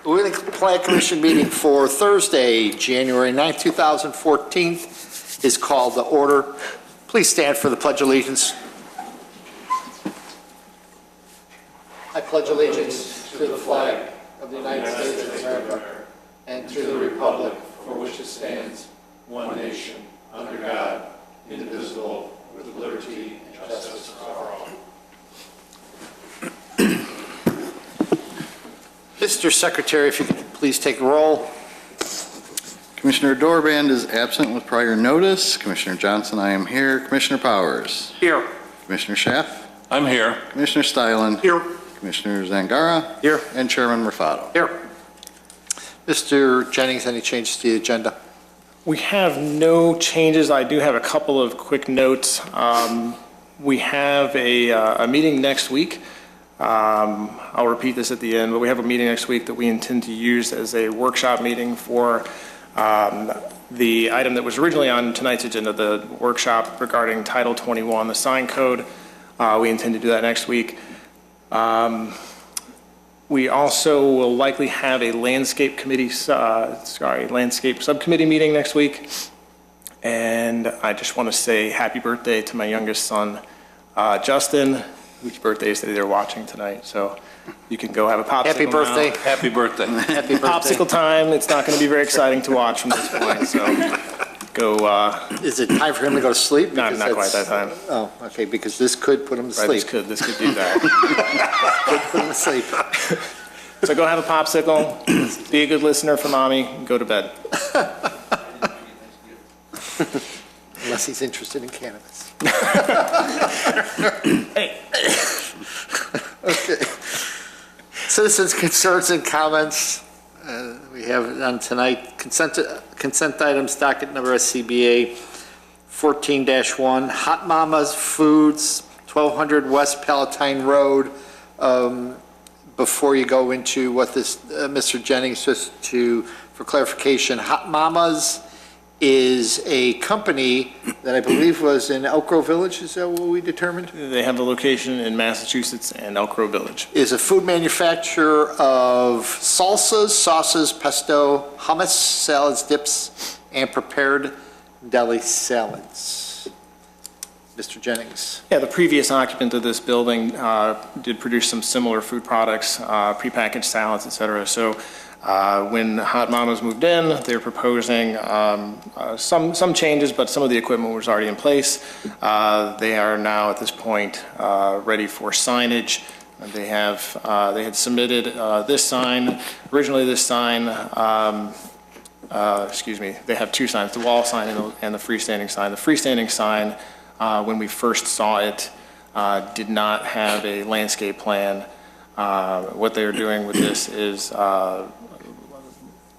Wheeling Plan Commission meeting for Thursday, January 9th, 2014 is called to order. Please stand for the Pledge of Allegiance. I pledge allegiance to the flag of the United States of America and to the republic for which it stands, one nation, under God, indivisible, with liberty and justice for all. Mr. Secretary, if you could please take a roll. Commissioner Dorband is absent with prior notice. Commissioner Johnson, I am here. Commissioner Powers. Here. Commissioner Schaff. I'm here. Commissioner Stylen. Here. Commissioner Zangara. Here. And Chairman Rufato. Here. Mr. Jennings, any changes to the agenda? We have no changes. I do have a couple of quick notes. We have a meeting next week. I'll repeat this at the end, but we have a meeting next week that we intend to use as a workshop meeting for the item that was originally on tonight's agenda, the workshop regarding Title 21, the sign code. We intend to do that next week. We also will likely have a landscape subcommittee meeting next week. And I just want to say happy birthday to my youngest son, Justin, whose birthday is today. They're watching tonight, so you can go have a popsicle. Happy birthday. Now. Happy birthday. Happy birthday. Popsicle time. It's not going to be very exciting to watch from this point, so go. Is it time for him to go to sleep? Not Because quite that time. Oh, okay, because this could put him to Right, sleep. this could do that. Could put him to sleep. So go have a popsicle, be a good listener for mommy, and go to bed. Unless he's interested in cannabis. Hey. Okay. Citizens' concerns and comments. We have on tonight consent items, docket number SCBA 14-1, Hot Mama's Foods, 1200 West Palatine Road. Before you go into what this, Mr. Jennings, just for clarification, Hot Mama's is a company that I believe was in Elk Grove Village. Is that what we determined? They have a location in Massachusetts and Elk Grove Village. Is a food manufacturer of salsas, sauces, pesto, hummus, salads, dips, and prepared deli salads. Mr. Jennings. Yeah, the previous occupant of this building did produce some similar food products, prepackaged salads, et cetera. So when Hot Mama's moved in, they're proposing some changes, but some of the equipment was already in place. They are now at this point ready for signage. They had submitted this sign. Originally, this sign, they have two signs: the wall sign and the freestanding sign. The freestanding sign, when we first saw it, did not have a landscape plan. What they are doing with this is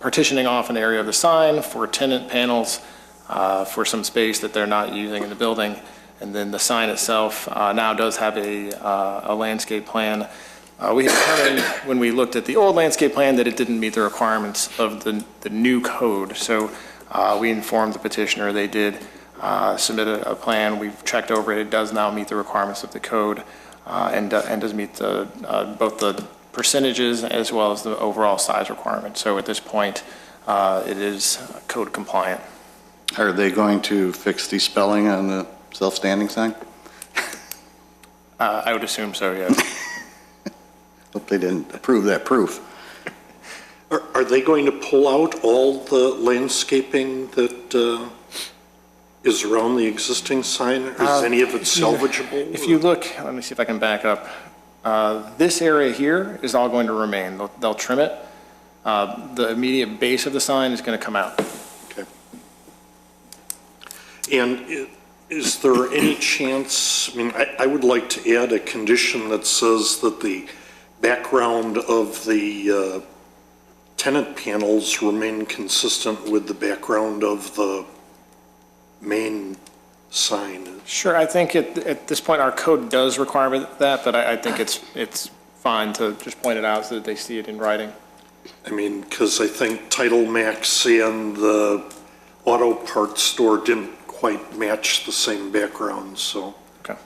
partitioning off an area of the sign for tenant panels for some space that they're not using in the building. And then the sign itself now does have a landscape plan. We determined when we looked at the old landscape plan that it didn't meet the requirements of the new code. So we informed the petitioner. They did submit a plan. We've checked over it. It does now meet the requirements of the code and does meet both the percentages as well as the overall size requirement. So at this point, it is code compliant. Are they going to fix the spelling on the self-standing sign? I would assume so, yes. Hope they didn't approve that proof. Are they going to pull out all the landscaping that is around the existing sign? Is any of it salvageable? If you look, let me see if I can back up. This area here is all going to remain. They'll trim it. The immediate base of the sign is going to come out. Okay. And is there any chance, I mean, I would like to add a condition that says that the background of the tenant panels remain consistent with the background of the main sign. Sure, I think at this point our code does require that, but I think it's fine to just point it out so that they see it in writing. I mean, because I think Title Max and the auto parts store didn't quite match the same background, so. Okay.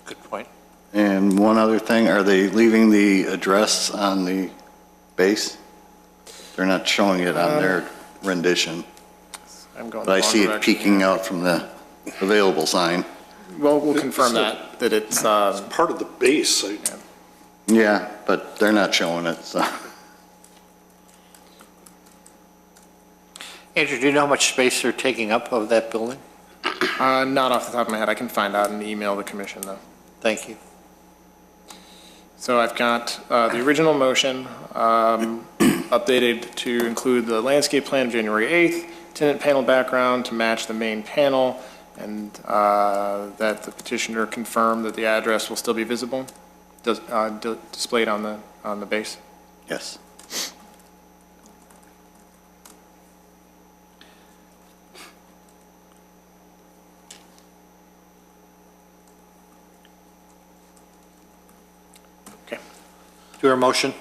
Good point. And one other thing, are they leaving the address on the base? They're not showing it on their rendition, I'm going but I the wrong see it direction. peeking out from the available sign. Well, we'll confirm that it's, Part of the base, Yeah, but they're not showing it, so. Andrew, do you know how much space they're taking up of that building? not off the top of my head. I can find out and email the commission, though. Thank you. So I've got the original motion updated to include the landscape plan of January 8th, tenant panel background to match the main panel, and that the petitioner confirm that the address will still be visible, displayed on the base. Yes. Do you hear a motion?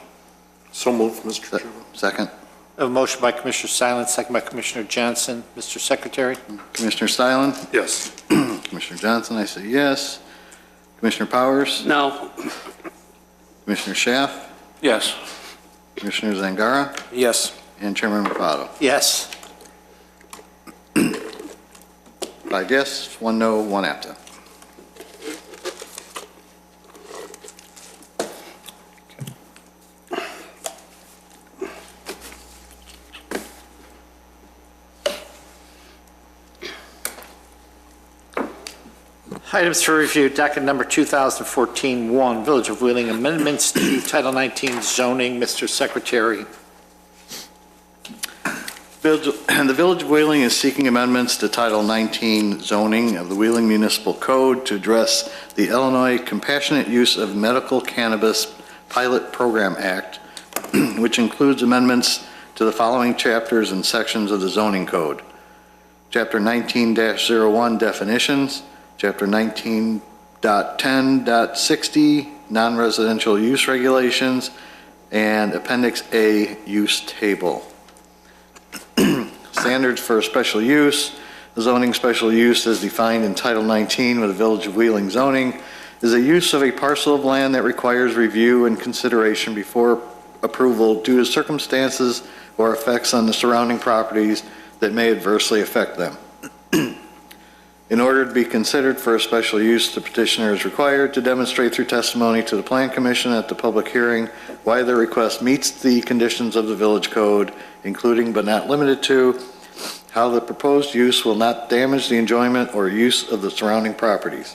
so moved, Mr. Chairman. Second. A motion by Commissioner Silent, second by Commissioner Johnson. Mr. Secretary? Commissioner Stylen? Yes. Commissioner Johnson, I say yes. Commissioner Powers? No. Commissioner Schaaf? Yes. Commissioner Zangara? Yes. And Chairman Rapado. Yes. 5 yes, 1 no, 1 absent. Items for review, docket number 2014-1, Village of Wheeling amendments to Title 19 zoning. Mr. Secretary. The Village of Wheeling is seeking amendments to Title 19 zoning of the Wheeling Municipal Code to address the Illinois Compassionate Use of Medical Cannabis Pilot Program Act, which includes amendments to the following chapters and sections of the zoning code. Chapter 19-01 definitions, Chapter 19.10.60 non-residential use regulations, and Appendix A use table. Standards for special use. The zoning special use as defined in Title 19 with the Village of Wheeling zoning is a use of a parcel of land that requires review and consideration before approval due to circumstances or effects on the surrounding properties that may adversely affect them. In order to be considered for a special use, the petitioner is required to demonstrate through testimony to the Plan Commission at the public hearing why their request meets the conditions of the village code, including but not limited to how the proposed use will not damage the enjoyment or use of the surrounding properties.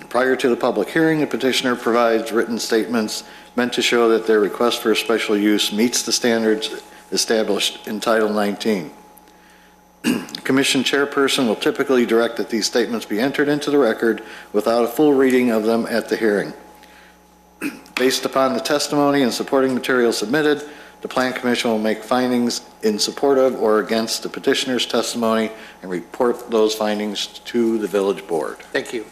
Prior to the public hearing, the petitioner provides written statements meant to show that their request for a special use meets the standards established in Title 19. Commission chairperson will typically direct that these statements be entered into the record without a full reading of them at the hearing. Based upon the testimony and supporting material submitted, the Plan Commission will make findings in support of or against the petitioner's testimony and report those findings to the village board. Thank you.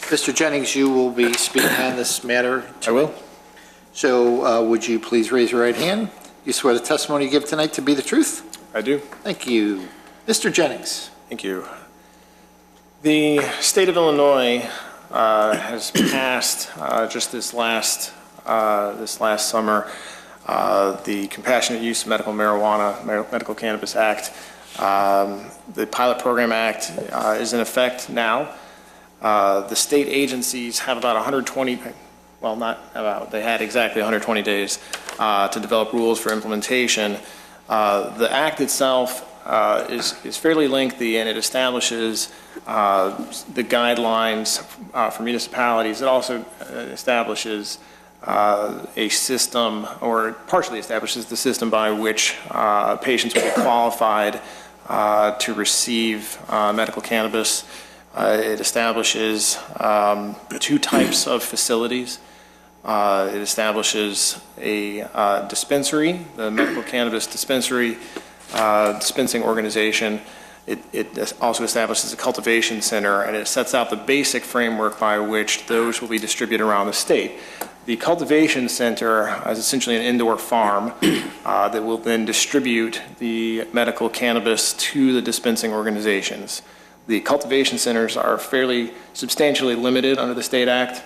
Mr. Jennings, you will be speaking on this matter. I will. So would you please raise your right hand? You swear the testimony you give tonight to be the truth? I do. Thank you. Mr. Jennings. Thank you. The state of Illinois has passed just this last summer the Compassionate Use of Medical Medical Cannabis Act. The Pilot Program Act is in effect now. The state agencies have about 120, well, not about, they had exactly 120 days to develop rules for implementation. The act itself is fairly lengthy, and it establishes the guidelines for municipalities. It also establishes a system, or partially establishes the system by which patients will be qualified to receive medical cannabis. It establishes 2 types of facilities. It establishes a dispensary, the medical cannabis dispensary dispensing organization. It also establishes a cultivation center, and it sets out the basic framework by which those will be distributed around the state. The cultivation center is essentially an indoor farm that will then distribute the medical cannabis to the dispensing organizations. The cultivation centers are fairly substantially limited under the State Act.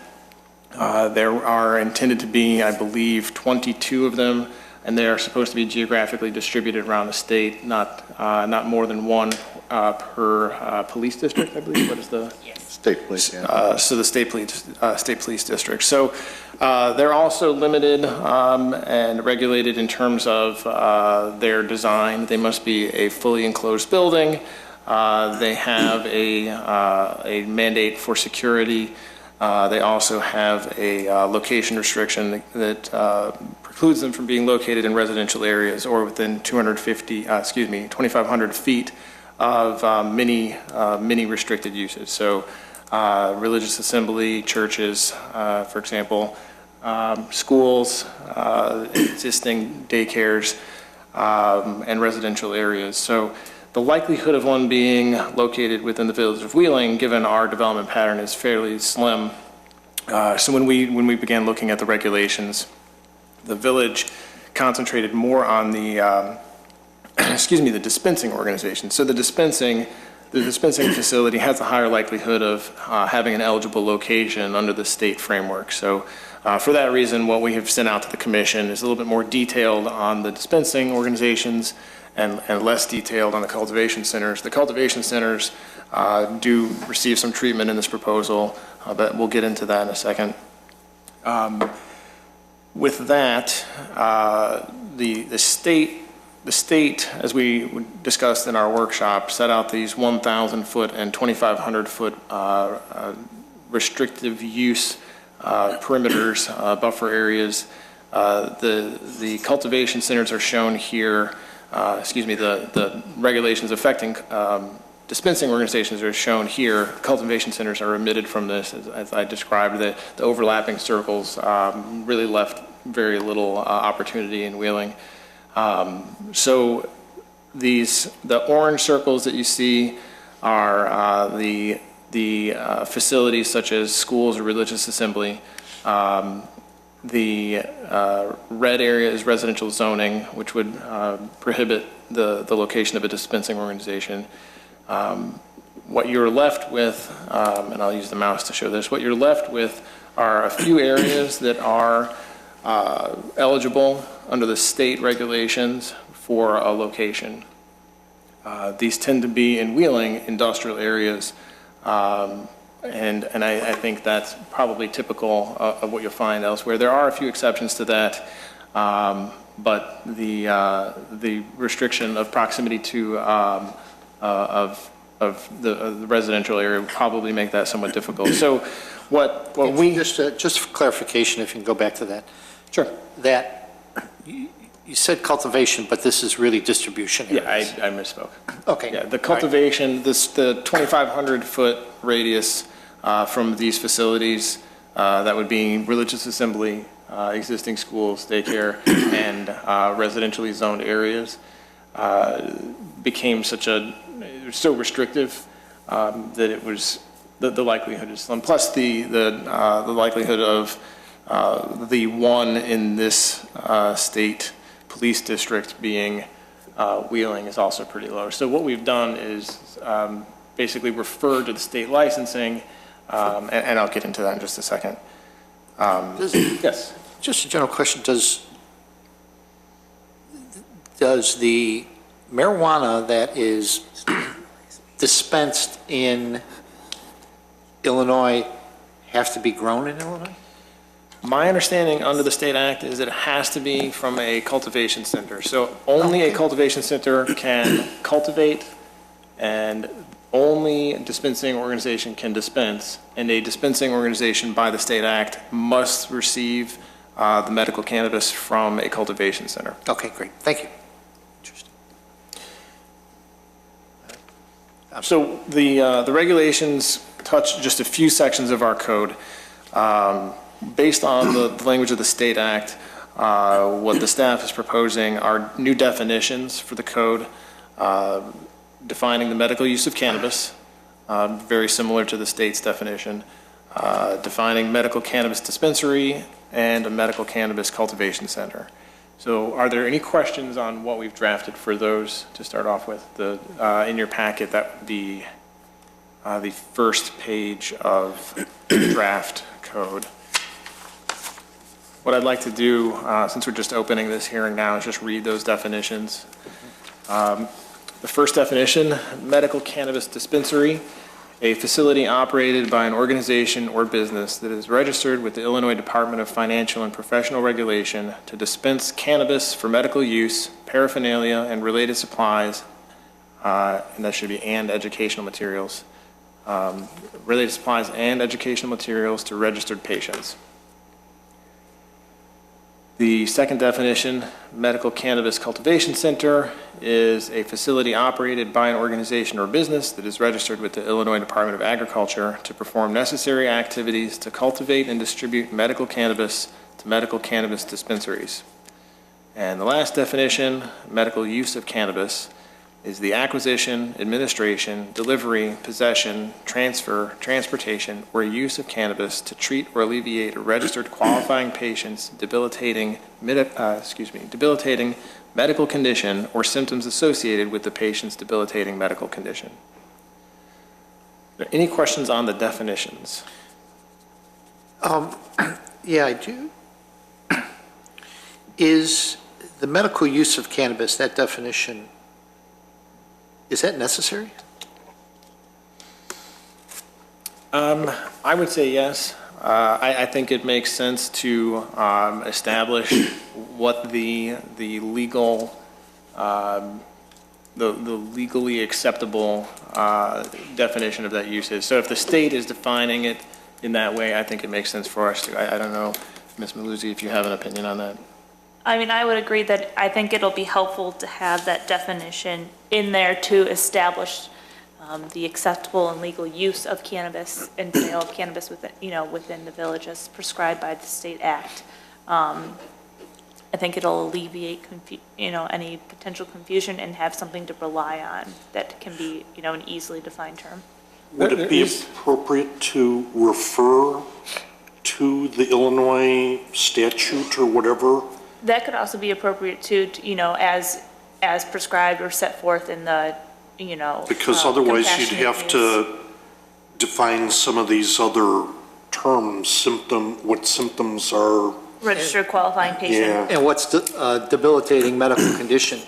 There are intended to be, I believe, 22 of them and they are supposed to be geographically distributed around the state, not more than one per police district, I believe. What is the? State police, yeah. So the state police district. So they're also limited and regulated in terms of their design. They must be a fully enclosed building. They have a mandate for security. They also have a location restriction that precludes them from being located in residential areas or within 2,500 feet of many restricted uses. So religious assembly, churches, for example, schools, existing daycares, and residential areas. So the likelihood of one being located within the village of Wheeling, given our development pattern, is fairly slim. So when we began looking at the regulations, the village concentrated more on the the dispensing organization. So the dispensing facility has a higher likelihood of having an eligible location under the state framework. So for that reason, what we have sent out to the commission is a little bit more detailed on the dispensing organizations and less detailed on the cultivation centers. The cultivation centers do receive some treatment in this proposal, but we'll get into that in a second. With that, the state, as we discussed in our workshop, set out these 1,000-foot and 2,500-foot restrictive use perimeters, buffer areas. The cultivation centers are shown here. The regulations affecting dispensing organizations are shown here. Cultivation centers are omitted from this, as I described. The overlapping circles really left very little opportunity in Wheeling. So the orange circles that you see are the facilities such as schools or religious assembly. The red area is residential zoning, which would prohibit the location of a dispensing organization. What you're left with, and I'll use the mouse to show this, what you're left with are a few areas that are eligible under the state regulations for a location. These tend to be in Wheeling industrial areas, and I think that's probably typical of what you'll find elsewhere. There are a few exceptions to that, but the restriction of proximity to of the residential area would probably make that somewhat difficult. So what we Just for clarification, if you can go back to that. Sure. That, you said cultivation, but this is really distribution areas. Yeah, I misspoke. Okay. Yeah, the cultivation, the 2,500-foot radius from these facilities, that would be religious assembly, existing schools, daycare, and residentially zoned areas, became so restrictive that it was the likelihood is slim. Plus the likelihood of the one in this state police district being Wheeling is also pretty low. So what we've done is basically refer to the state licensing, and I'll get into that in just a second. Yes. Just a general question, does the marijuana that is dispensed in Illinois have to be grown in Illinois? My understanding under the state act is that it has to be from a cultivation center. So only a cultivation center can cultivate, and only a dispensing organization can dispense. And a dispensing organization by the state act must receive the medical cannabis from a cultivation center. Okay, great. Thank you. So the regulations touch just a few sections of our code. Based on the language of the state act, what the staff is proposing are new definitions for the code, defining the medical use of cannabis, very similar to the state's definition, defining medical cannabis dispensary and a medical cannabis cultivation center. So are there any questions on what we've drafted for those to start off with? In your packet, that would be the first page of the draft code. What I'd like to do, since we're just opening this hearing now, is just read those definitions. The first definition, medical cannabis dispensary, a facility operated by an organization or business that is registered with the Illinois Department of Financial and Professional Regulation to dispense cannabis for medical use, paraphernalia, and related supplies, and that should be and educational materials, related supplies and educational materials to registered patients. The second definition, medical cannabis cultivation center, is a facility operated by an organization or business that is registered with the Illinois Department of Agriculture to perform necessary activities to cultivate and distribute medical cannabis to medical cannabis dispensaries. And the last definition, medical use of cannabis, is the acquisition, administration, delivery, possession, transfer, transportation, or use of cannabis to treat or alleviate a registered qualifying patient's debilitating medical condition or symptoms associated with the patient's debilitating medical condition. Are there any questions on the definitions? Yeah, I do. Is the medical use of cannabis, that definition, is that necessary? I would say yes. I think it makes sense to establish what the legal, the legally acceptable definition of that use is. So if the state is defining it in that way, I think it makes sense for us to. I don't know, Ms. Maluzzi, if you have an opinion on that. I mean, I would agree that I think it'll be helpful to have that definition in there to establish the acceptable and legal use of cannabis and sale of cannabis within, within the village as prescribed by the state act. I think it'll alleviate, any potential confusion and have something to rely on that can be, an easily defined term. Would it be appropriate to refer to the Illinois statute or whatever? That could also be appropriate too, as prescribed or set forth in the, Because otherwise you'd compassionate have use. to define some of these other terms, what symptoms are. Registered qualifying patient. Yeah, And what's debilitating medical condition?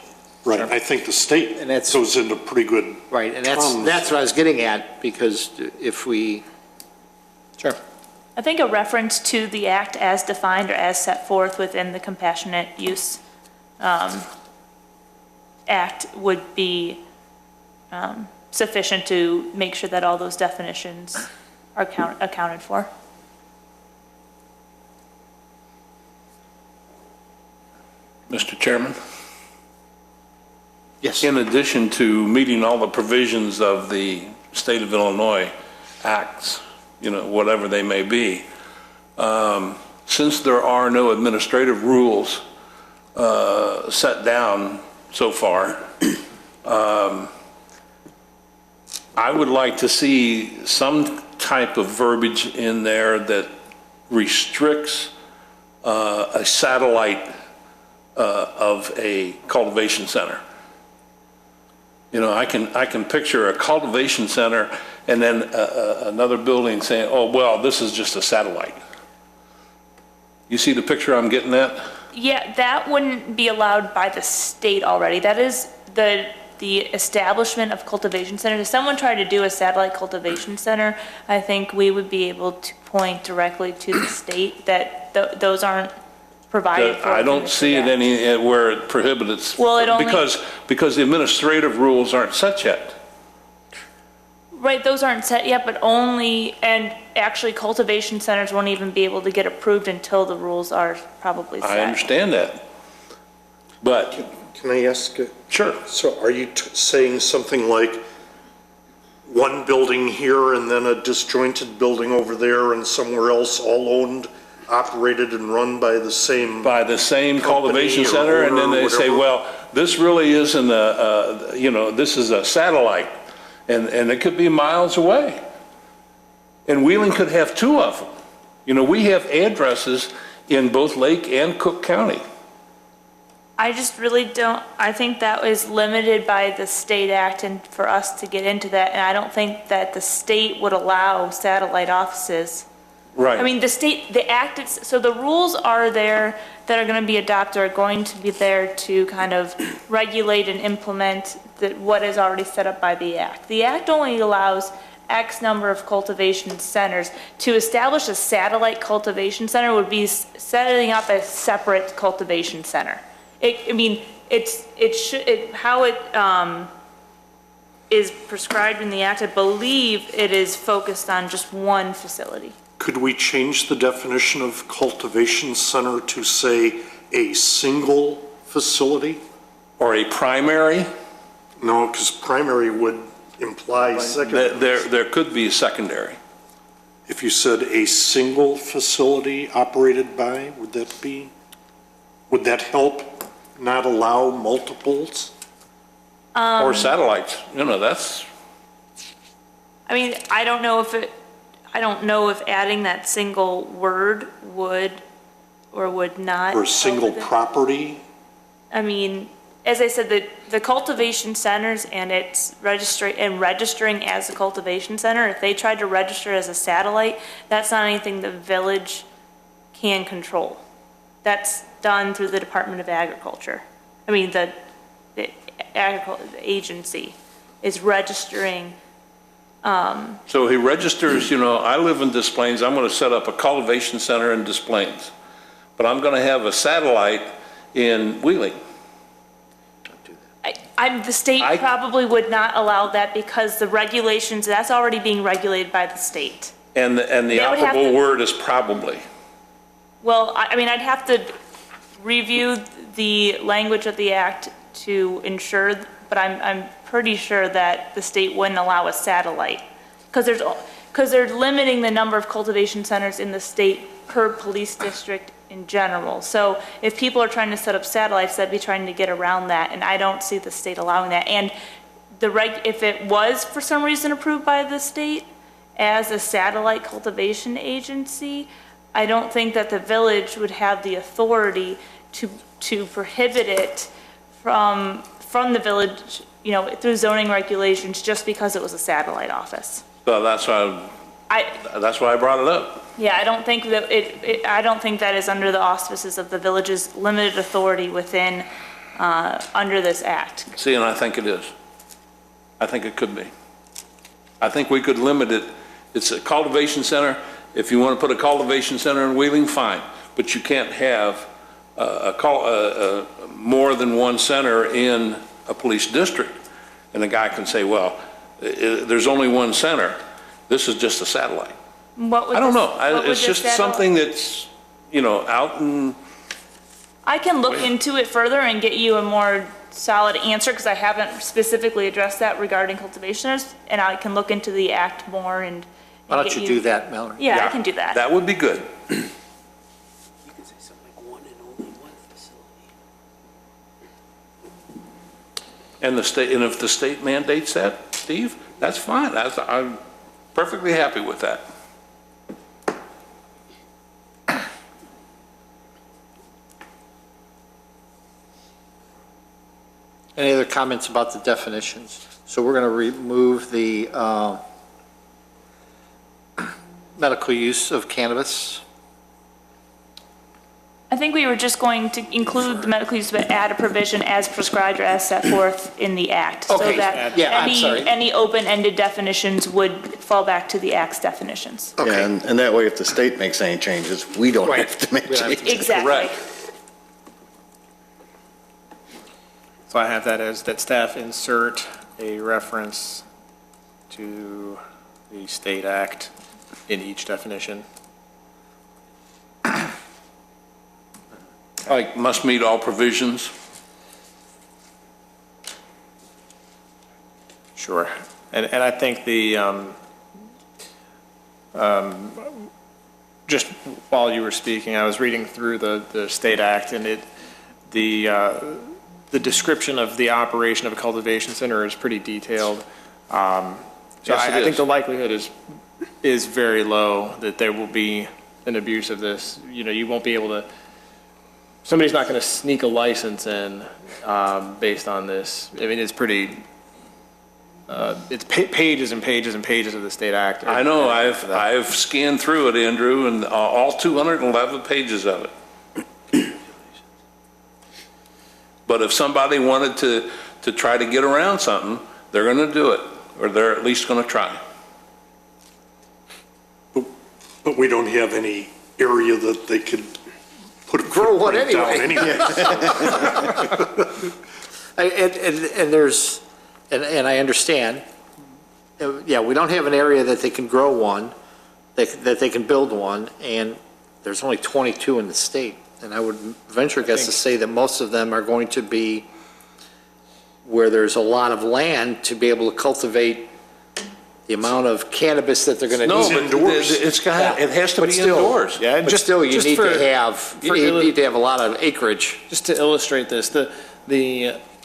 right. I think the state And that's- goes into pretty good. Right, and Terms. that's what I was getting at, because if we, Sure. I think a reference to the act as defined or as set forth within the compassionate use act would be sufficient to make sure that all those definitions are accounted for. Mr. Chairman, yes, in addition to meeting all the provisions of the State of Illinois acts, whatever they may be, since there are no administrative rules set down so far, I would like to see some type of verbiage in there that restricts a satellite of a cultivation center. I can picture a cultivation center and then another building saying, oh, well, this is just a satellite. You see the picture I'm getting at? Yeah, that wouldn't be allowed by the state already. That is the establishment of cultivation centers. If someone tried to do a satellite cultivation center, I think we would be able to point directly to the state that those aren't provided for. I don't see it where it prohibits. Well, it only- Because the administrative rules aren't set yet. Right, those aren't set yet, but and actually cultivation centers won't even be able to get approved until the rules are probably set. I understand that. But, Can I ask? sure. So are you saying something like one building here and then a disjointed building over there and somewhere else, all owned, operated and run by the same? By the same cultivation Company or center, and then owner or they say, whatever. well, this really isn't this is a satellite, and it could be miles away. And Wheeling could have two of them. We have addresses in both Lake and Cook County. I just really don't, I think that is limited by the state act and for us to get into that, and I don't think that the state would allow satellite offices Right. I mean, the act, so the rules are there that are going to be adopted, are going to be there to kind of regulate and implement what is already set up by the act. The act only allows X number of cultivation centers. To establish a satellite cultivation center would be setting up a separate cultivation center. How it is prescribed in the act, I believe it is focused on just one facility. Could we change the definition of cultivation center to say a single facility? Or a primary? No, because primary would imply secondary. There could be a secondary. If you said a single facility operated by, would that help not allow multiples? Or satellites, that's, I mean, I don't know if adding that single word would or would not. Or a single help with it. property? I mean, as I said, the cultivation centers and its registering as a cultivation center, if they tried to register as a satellite, that's not anything the village can control. That's done through the Department of Agriculture. I mean, the agriculture agency is registering. so he registers, I live in Des Plaines, I'm going to set up a cultivation center in Des Plaines, but I'm going to have a satellite in Wheeling. The state probably would not allow that because the regulations, that's already being regulated by the state. And the They would have operable to- word is probably. Well, I mean, I'd have to review the language of the act to ensure, but I'm pretty sure that the state wouldn't allow a satellite. Because they're limiting the number of cultivation centers in the state per police district in general. So if people are trying to set up satellites, they'd be trying to get around that, and I don't see the state allowing that. And if it was for some reason approved by the state as a satellite cultivation agency, I don't think that the village would have the authority to prohibit it from the village, through zoning regulations, just because it was a satellite office. So that's why I brought it up. Yeah, I don't think that I don't think that is under the auspices of the village's limited authority within, under this act. See, and I think it is. I think it could be. I think we could limit it. It's a cultivation center. If you want to put a cultivation center in Wheeling, fine. But you can't have more than one center in a police district. And the guy can say, well, there's only one center. This is just a satellite. I don't know. It's just something that's, out in. I can look into it further and get you a more solid answer, because I haven't specifically addressed that regarding cultivationers, and I can look into the act more and. Why don't you do that, Mallory? Yeah, I can do that. That would be good. You could say something like one and only one facility. And if the state mandates that, Steve, that's fine. I'm perfectly happy with that. Any other comments about the definitions? So we're going to remove the medical use of cannabis. I think we were just going to include the medical use, but add a provision as prescribed or as set forth in the act. So Okay, that yeah, I'm sorry. any open-ended definitions would fall back to the act's definitions. Yeah, and that way, if the state makes any changes, we don't Right. have to make We don't have to changes. Exactly. Correct. So I have that as that staff insert a reference to the state act in each definition. Like, must meet all provisions. Sure. And I think just while you were speaking, I was reading through the state act, and the description of the operation of a cultivation center is pretty detailed. So Yes, it I think is. the likelihood is very low that there will be an abuse of this. You won't be able to, somebody's not going to sneak a license in based on this. I mean, it's pretty it's pages and pages and pages of the state act. I know, I've scanned through it, Andrew, and all 211 pages of it. But if somebody wanted to try to get around something, they're going to do it, or they're at least going to try. But we don't have any area that they could put a Grow one footprint down anyway. And there's, and I understand, yeah, we don't have an area that they can grow one, that they can build one, and there's only 22 in the state. And I would venture a guess to say that most of them are going to be where there's a lot of land to be able to cultivate the amount of cannabis that they're going to No, need. but it has to But be still- indoors. Yeah, But just, still, you just need for- to have, for you need to have a lot of acreage. Just to illustrate this, the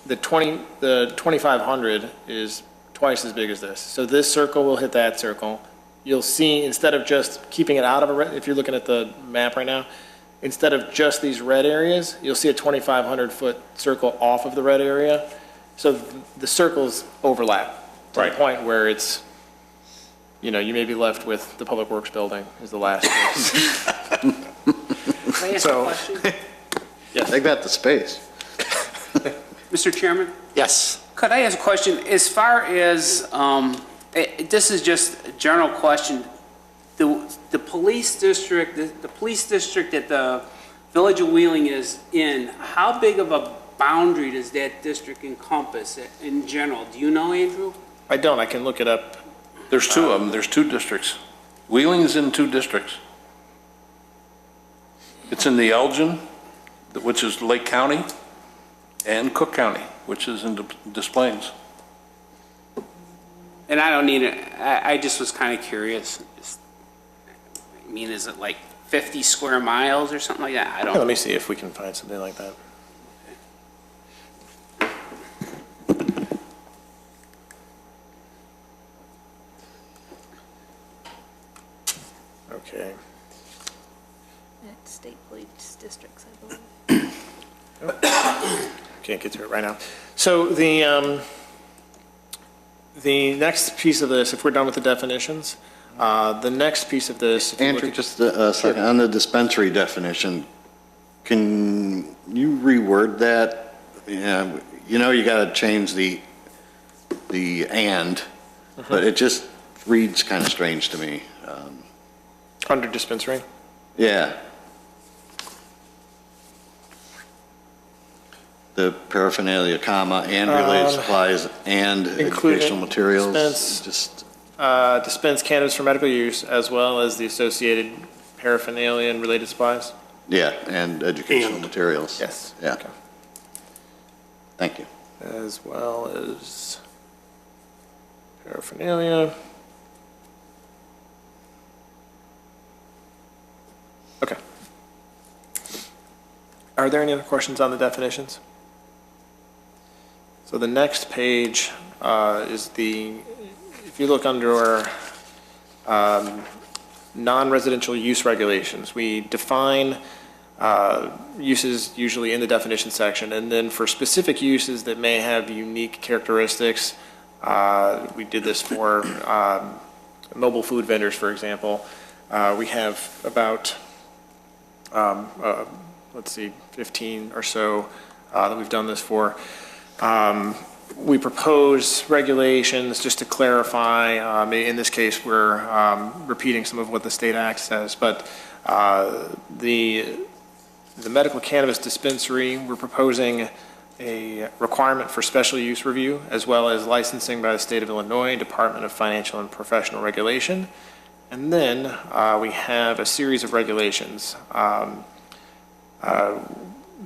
2,500 is twice as big as this. So this circle will hit that circle. You'll see, instead of just keeping it out of if you're looking at the map right now, instead of just these red areas, you'll see a 2,500-foot circle off of the red area. So the circles overlap to the Right. point where it's, you know, you may be left with the Public Works building is the last place. Can I ask a So- question? They got the space. Mr. Chairman, Yes. could I ask a question? As far as, this is just a general question. The police district, the police district that the Village of Wheeling is in, how big of a boundary does that district encompass in general? Do you know, Andrew? I don't, I can look it up. There's two of them, there's two districts. Wheeling is in two districts. It's in the Elgin, which is Lake County, and Cook County, which is in Des Plaines. And I don't need it, I just was kind of curious. I mean, is it like 50 square miles or something like that? I Let don't, me see if we can find something like that. Okay. State police districts, I believe. Can't get to it right now. So the next piece of this, if we're done with the definitions, the next piece of this. if you look Andrew, at- just a second, on the dispensary definition, can you reword that? Yeah, you know, you got to change the "and," but it just reads kind of strange to me. Under dispensary? Yeah. The paraphernalia, comma, and related supplies, and including educational materials. dispense- Just, Dispense cannabis for medical use, as well as the associated paraphernalia and related supplies? yeah, and educational And. materials. Yes. Yeah, Okay. thank you. As well as paraphernalia. Okay. Are there any other questions on the definitions? So the next page is if you look under non-residential use regulations, we define uses usually in the definition section, and then for specific uses that may have unique characteristics, we did this for mobile food vendors, for example. We have about, let's see, 15 or so that we've done this for. We propose regulations just to clarify. In this case, we're repeating some of what the state act says, but the medical cannabis dispensary, we're proposing a requirement for special use review, as well as licensing by the state of Illinois Department of Financial and Professional Regulation. And then we have a series of regulations.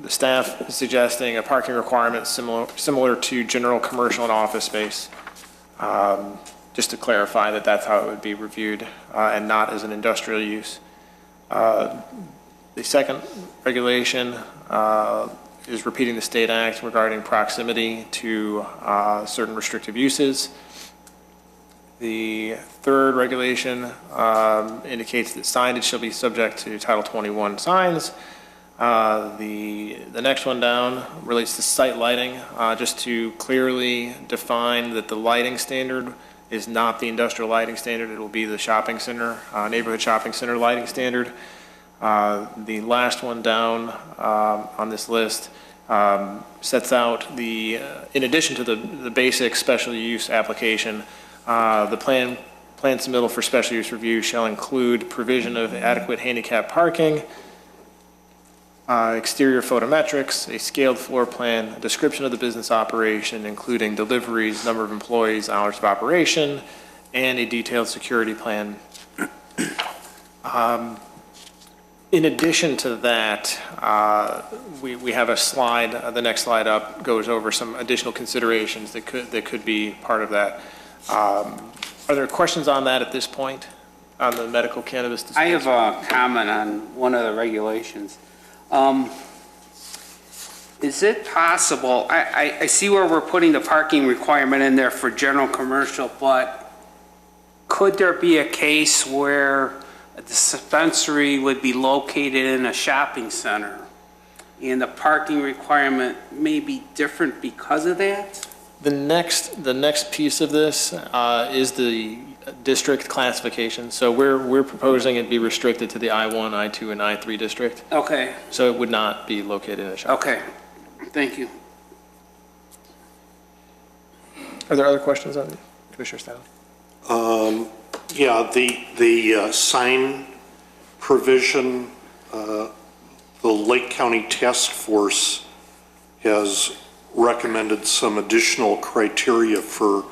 The staff is suggesting a parking requirement similar to general commercial and office space, just to clarify that that's how it would be reviewed and not as an industrial use. The second regulation is repeating the state act regarding proximity to certain restrictive uses. The third regulation indicates that signage shall be subject to Title 21 signs. The next one down relates to site lighting, just to clearly define that the lighting standard is not the industrial lighting standard. It will be the shopping center, neighborhood shopping center lighting standard. The last one down on this list sets out in addition to the basic special use application, the plan submittal for special use review shall include provision of adequate handicap parking, exterior photometrics, a scaled floor plan, a description of the business operation, including deliveries, number of employees, hours of operation, and a detailed security plan. In addition to that, we have a slide, the next slide up goes over some additional considerations that could be part of that. Are there questions on that at this point, on the medical cannabis dispensary? I have a comment on one of the regulations. Is it possible, I see where we're putting the parking requirement in there for general commercial, but could there be a case where a dispensary would be located in a shopping center and the parking requirement may be different because of that? The next piece of this is the district classification. So we're proposing it be restricted to the I-1, I-2, and I-3 district. Okay, So it would not be located in a shopping. okay, thank you. Are there other questions on Commissioner Staley? Yeah, the sign provision, the Lake County Task Force has recommended some additional criteria for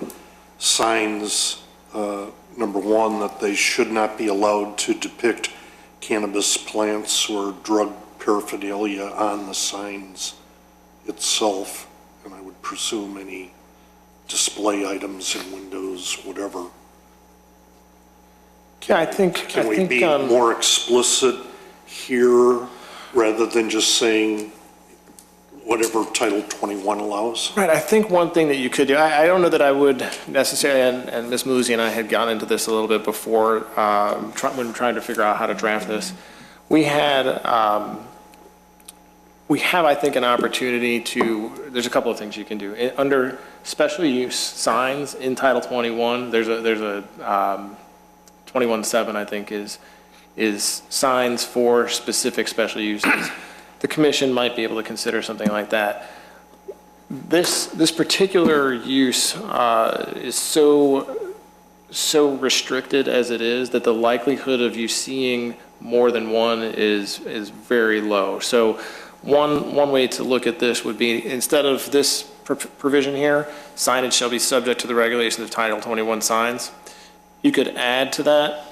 signs. Number one, that they should not be allowed to depict cannabis plants or drug paraphernalia on the signs itself, and I would presume any display items in windows, whatever. Yeah, I think. Can we be more explicit here rather than just saying whatever Title 21 allows? Right, I think one thing that you could do, I don't know that I would necessarily, and Ms. Maluzzi and I had gotten into this a little bit before, when trying to figure out how to draft this. We have, I think, an opportunity there's a couple of things you can do. Under special use signs in Title 21, there's a 21.7, I think, is signs for specific special uses. The commission might be able to consider something like that. This particular use is so restricted as it is that the likelihood of you seeing more than one is very low. So one way to look at this would be, instead of this provision here, signage shall be subject to the regulations of Title 21 signs, you could add to that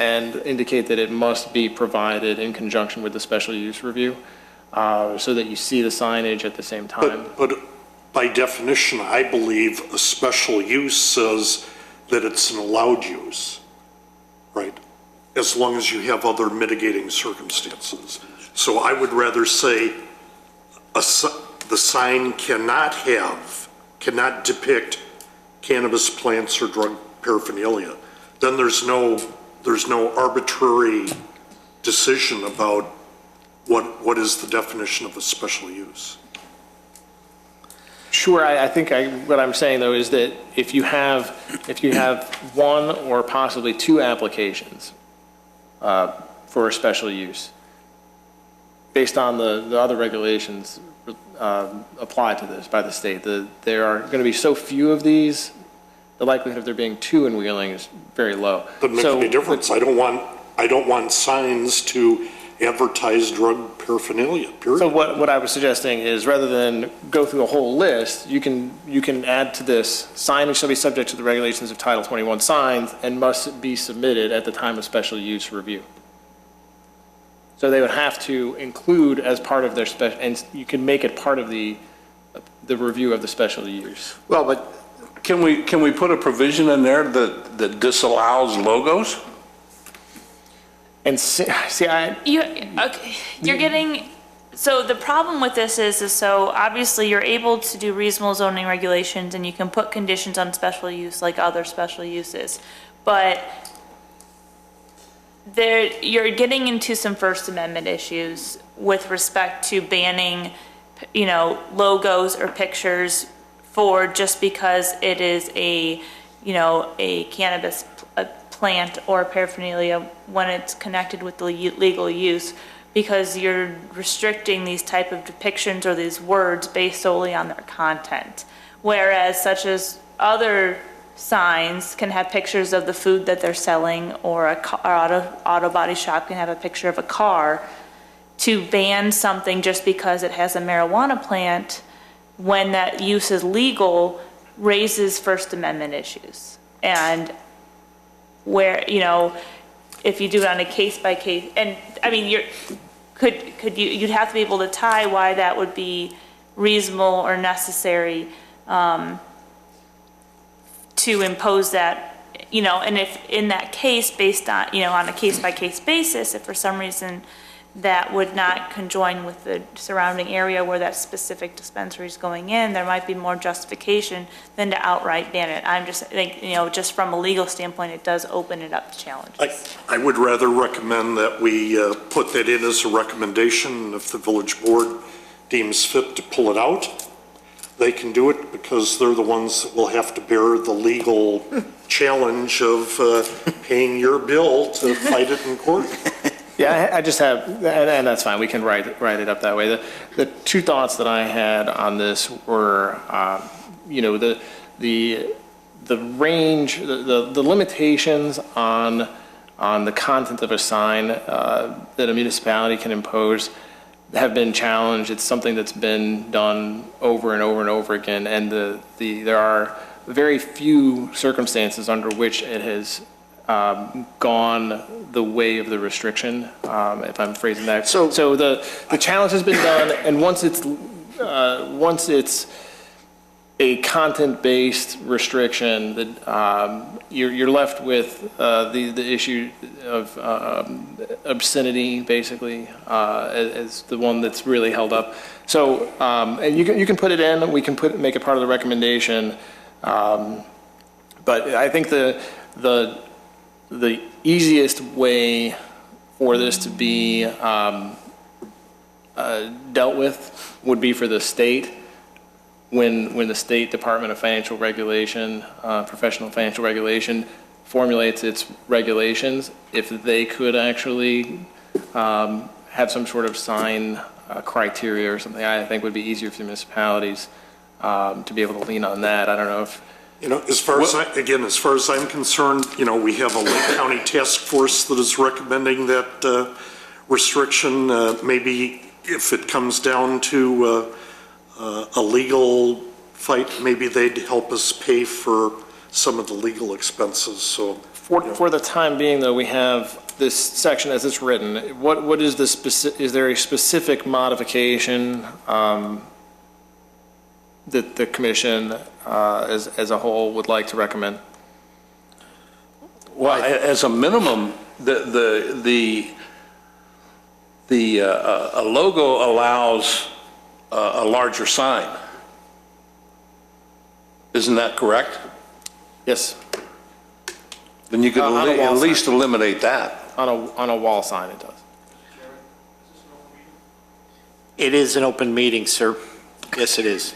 and indicate that it must be provided in conjunction with the special use review, so that you see the signage at the same time. But by definition, I believe a special use says that it's an allowed use, right? As long as you have other mitigating circumstances. So I would rather say the sign cannot depict cannabis plants or drug paraphernalia. Then there's no arbitrary decision about what is the definition of a special use. Sure, I think what I'm saying though is that if you have one or possibly two applications for a special use, based on the other regulations applied to this by the state, there are going to be so few of these, the likelihood of there being two in Wheeling is very low. Doesn't make any difference. I don't want signs to advertise drug paraphernalia, period. So what I was suggesting is, rather than go through a whole list, you can add to this, signage shall be subject to the regulations of Title 21 signs and must be submitted at the time of special use review. So they would have to include as part of their special, and you can make it part of the review of the special use. Well, but can we put a provision in there that disallows logos? And You're getting, so the problem with this is so obviously you're able to do reasonable zoning regulations and you can put conditions on special use like other special uses. But you're getting into some First Amendment issues with respect to banning, logos or pictures for just because it is a cannabis plant or paraphernalia when it's connected with the legal use, because you're restricting these type of depictions or these words based solely on their content. Whereas such as other signs can have pictures of the food that they're selling, or auto body shop can have a picture of a car. To ban something just because it has a marijuana plant when that use is legal raises First Amendment issues. And where, if you do it on a case by case, and I mean, you'd have to be able to tie why that would be reasonable or necessary to impose that, and if in that case, based on, on a case by case basis, if for some reason that would not conjoin with the surrounding area where that specific dispensary is going in, there might be more justification than to outright ban it. I'm just think, just from a legal standpoint, it does open it up to challenges. I would rather recommend that we put that in as a recommendation. If the village board deems fit to pull it out, they can do it, because they're the ones that will have to bear the legal challenge of paying your bill to fight it in court. Yeah, I just have, and that's fine, we can write it up that way. The two thoughts that I had on this were, the range, the limitations on the content of a sign that a municipality can impose have been challenged. It's something that's been done over and over and over again, and there are very few circumstances under which it has gone the way of the restriction, if I'm phrasing that. So the challenge has been done, and once it's a content-based restriction, that you're left with the issue of obscenity, basically, as the one that's really held up. So, and you can put it in. We can make it part of the recommendation. But I think the easiest way for this to be dealt with would be for the state. When the State Department of Financial Regulation, Professional Financial Regulation, formulates its regulations, if they could actually have some sort of sign criteria or something, I think would be easier for the municipalities to be able to lean on that. I don't know if... as far as I'm concerned, we have a Lake County task force that is recommending that restriction. Maybe if it comes down to a legal fight, maybe they'd help us pay for some of the legal expenses. So for the time being, though, we have this section as it's written. What is the is there a specific modification that the commission as a whole would like to recommend? Well, as a minimum, a logo allows a larger sign. Isn't that correct? Yes. Then you could at least eliminate that. On a wall sign, it does. It is an open meeting, sir. Yes, it is.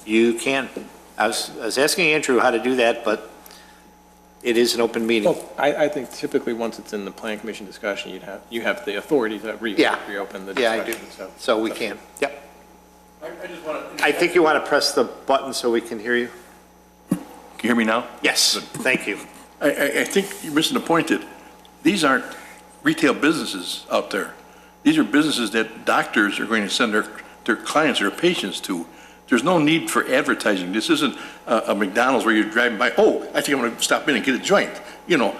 You can. I was asking Andrew how to do that, but it is an open meeting. Well, I think typically once it's in the plan commission discussion, you have the authority to reopen the discussion. Yeah, I do. So we can. Yep. I think you want to press the button so we can hear you. Can you hear me now? Yes. Thank you. I think you're missing the point that these aren't retail businesses out there. These are businesses that doctors are going to send their clients or patients to. There's no need for advertising. This isn't a McDonald's where you're driving by, oh, I think I'm going to stop in and get a joint. There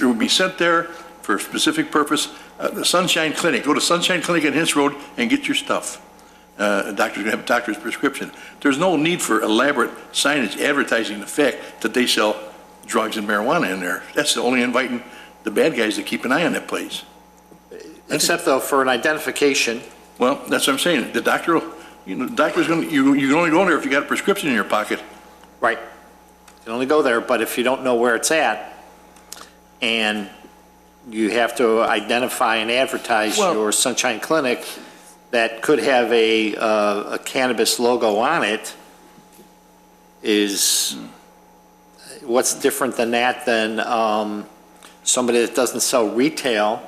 would be sent there for a specific purpose. The Sunshine Clinic, go to Sunshine Clinic on Hints Road and get your stuff. A doctor's going to have a doctor's prescription. There's no need for elaborate signage advertising the fact that they sell drugs and marijuana in there. That's the only inviting the bad guys to keep an eye on that place. Except though for an identification. Well, that's what I'm saying. The doctor, the doctor's going to, you can only go in there if you got a prescription in your pocket. Right. You can only go there, but if you don't know where it's at, and you have to identify and advertise Well- your Sunshine Clinic that could have a cannabis logo on it is, what's different than that than somebody that doesn't sell retail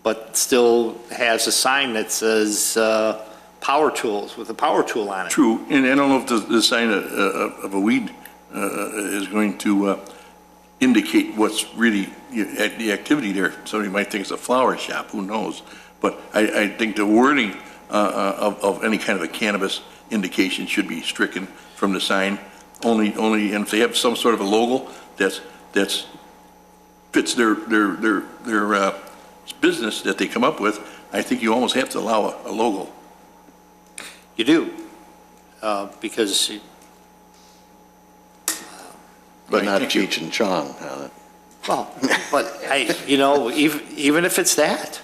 but still has a sign that says power tools with a power tool on it? True, and I don't know if the sign of a weed is going to indicate what's really the activity there. Somebody might think it's a flower shop, who knows? But I think the wording of any kind of a cannabis indication should be stricken from the sign. Only, and if they have some sort of a logo that's fits their business that they come up with, I think you almost have to allow a logo. You do, because But not Thank you. Cheech and Chong. well, but even if it's that,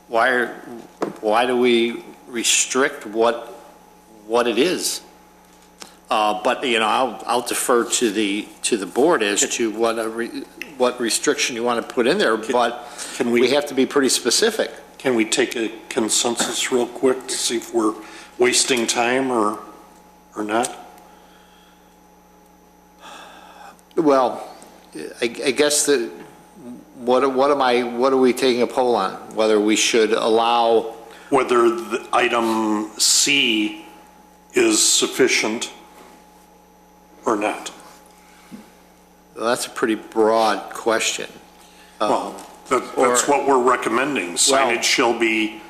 why do we restrict what it is? But I'll defer to the board as to what restriction you want to put in there. But can we- we have to be pretty specific. Can we take a consensus real quick to see if we're wasting time or not? Well, I guess what are we taking a poll on? Whether we should allow, Whether the item C is sufficient or not? well, that's a pretty broad question. Well, that's what we're recommending. Signage shall be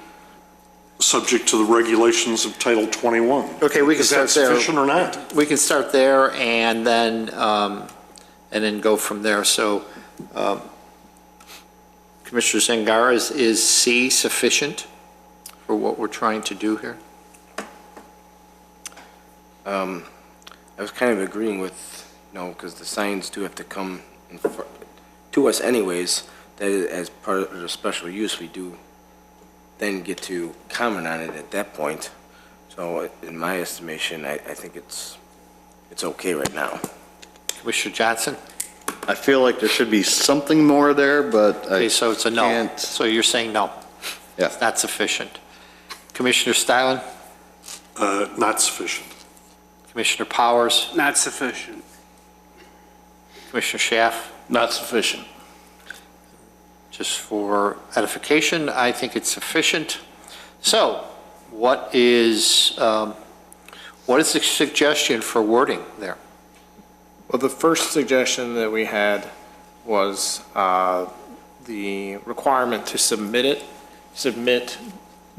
subject to the regulations of Title 21. Okay, we can Is that start there. sufficient or not? We can start there and then go from there. So, Commissioner Zangara, is C sufficient for what we're trying to do here? I was kind of agreeing with, because the signs do have to come to us anyways, that as part of the special use, we do then get to comment on it at that point. So in my estimation, I think it's okay right now. Commissioner Johnson? I feel like there should be something more there, but I Okay, so it's a no. can't. So you're saying no? Yeah. It's not sufficient. Commissioner Stylen? Not sufficient. Commissioner Powers? Not sufficient. Commissioner Schaaf? Not sufficient. Just for edification, I think it's sufficient. So, what is the suggestion for wording there? Well, the first suggestion that we had was the requirement to submit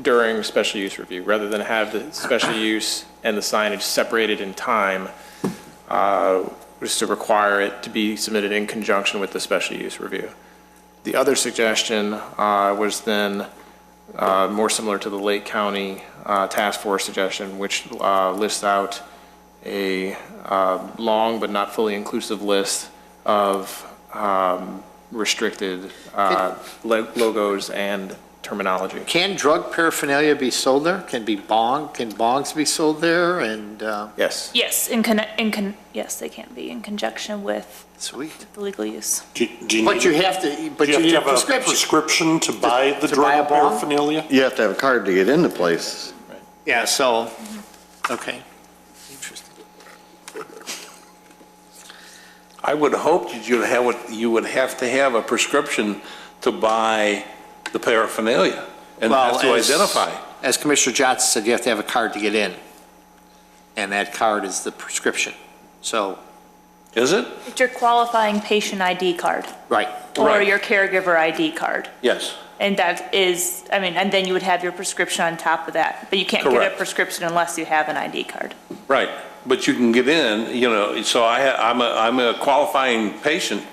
during special use review, rather than have the special use and the signage separated in time, was to require it to be submitted in conjunction with the special use review. The other suggestion was then more similar to the Lake County Task Force suggestion, which lists out a long but not fully inclusive list of restricted logos and terminology. Can drug paraphernalia be sold there? Can bongs be sold there? And Yes. Yes, yes, they can be in conjunction with sweet. the legal use. Do you But need- you have to. But do you you need a have to have a prescription. prescription to buy the to buy a drug bong? paraphernalia? You have to have a card to get in the place. Yeah. So, okay. Interesting. I would hope that you would have to have a prescription to buy the paraphernalia and have to identify. As Commissioner Johnson said, you have to have a card to get in, and that card is the prescription. So, Is it? It's your qualifying patient ID card right. or Right. your caregiver ID card. Yes. And that is, and then you would have your prescription on top of that. But you can't get a Correct. prescription unless you have an ID card. Right, but you can get in, so I'm a qualifying patient,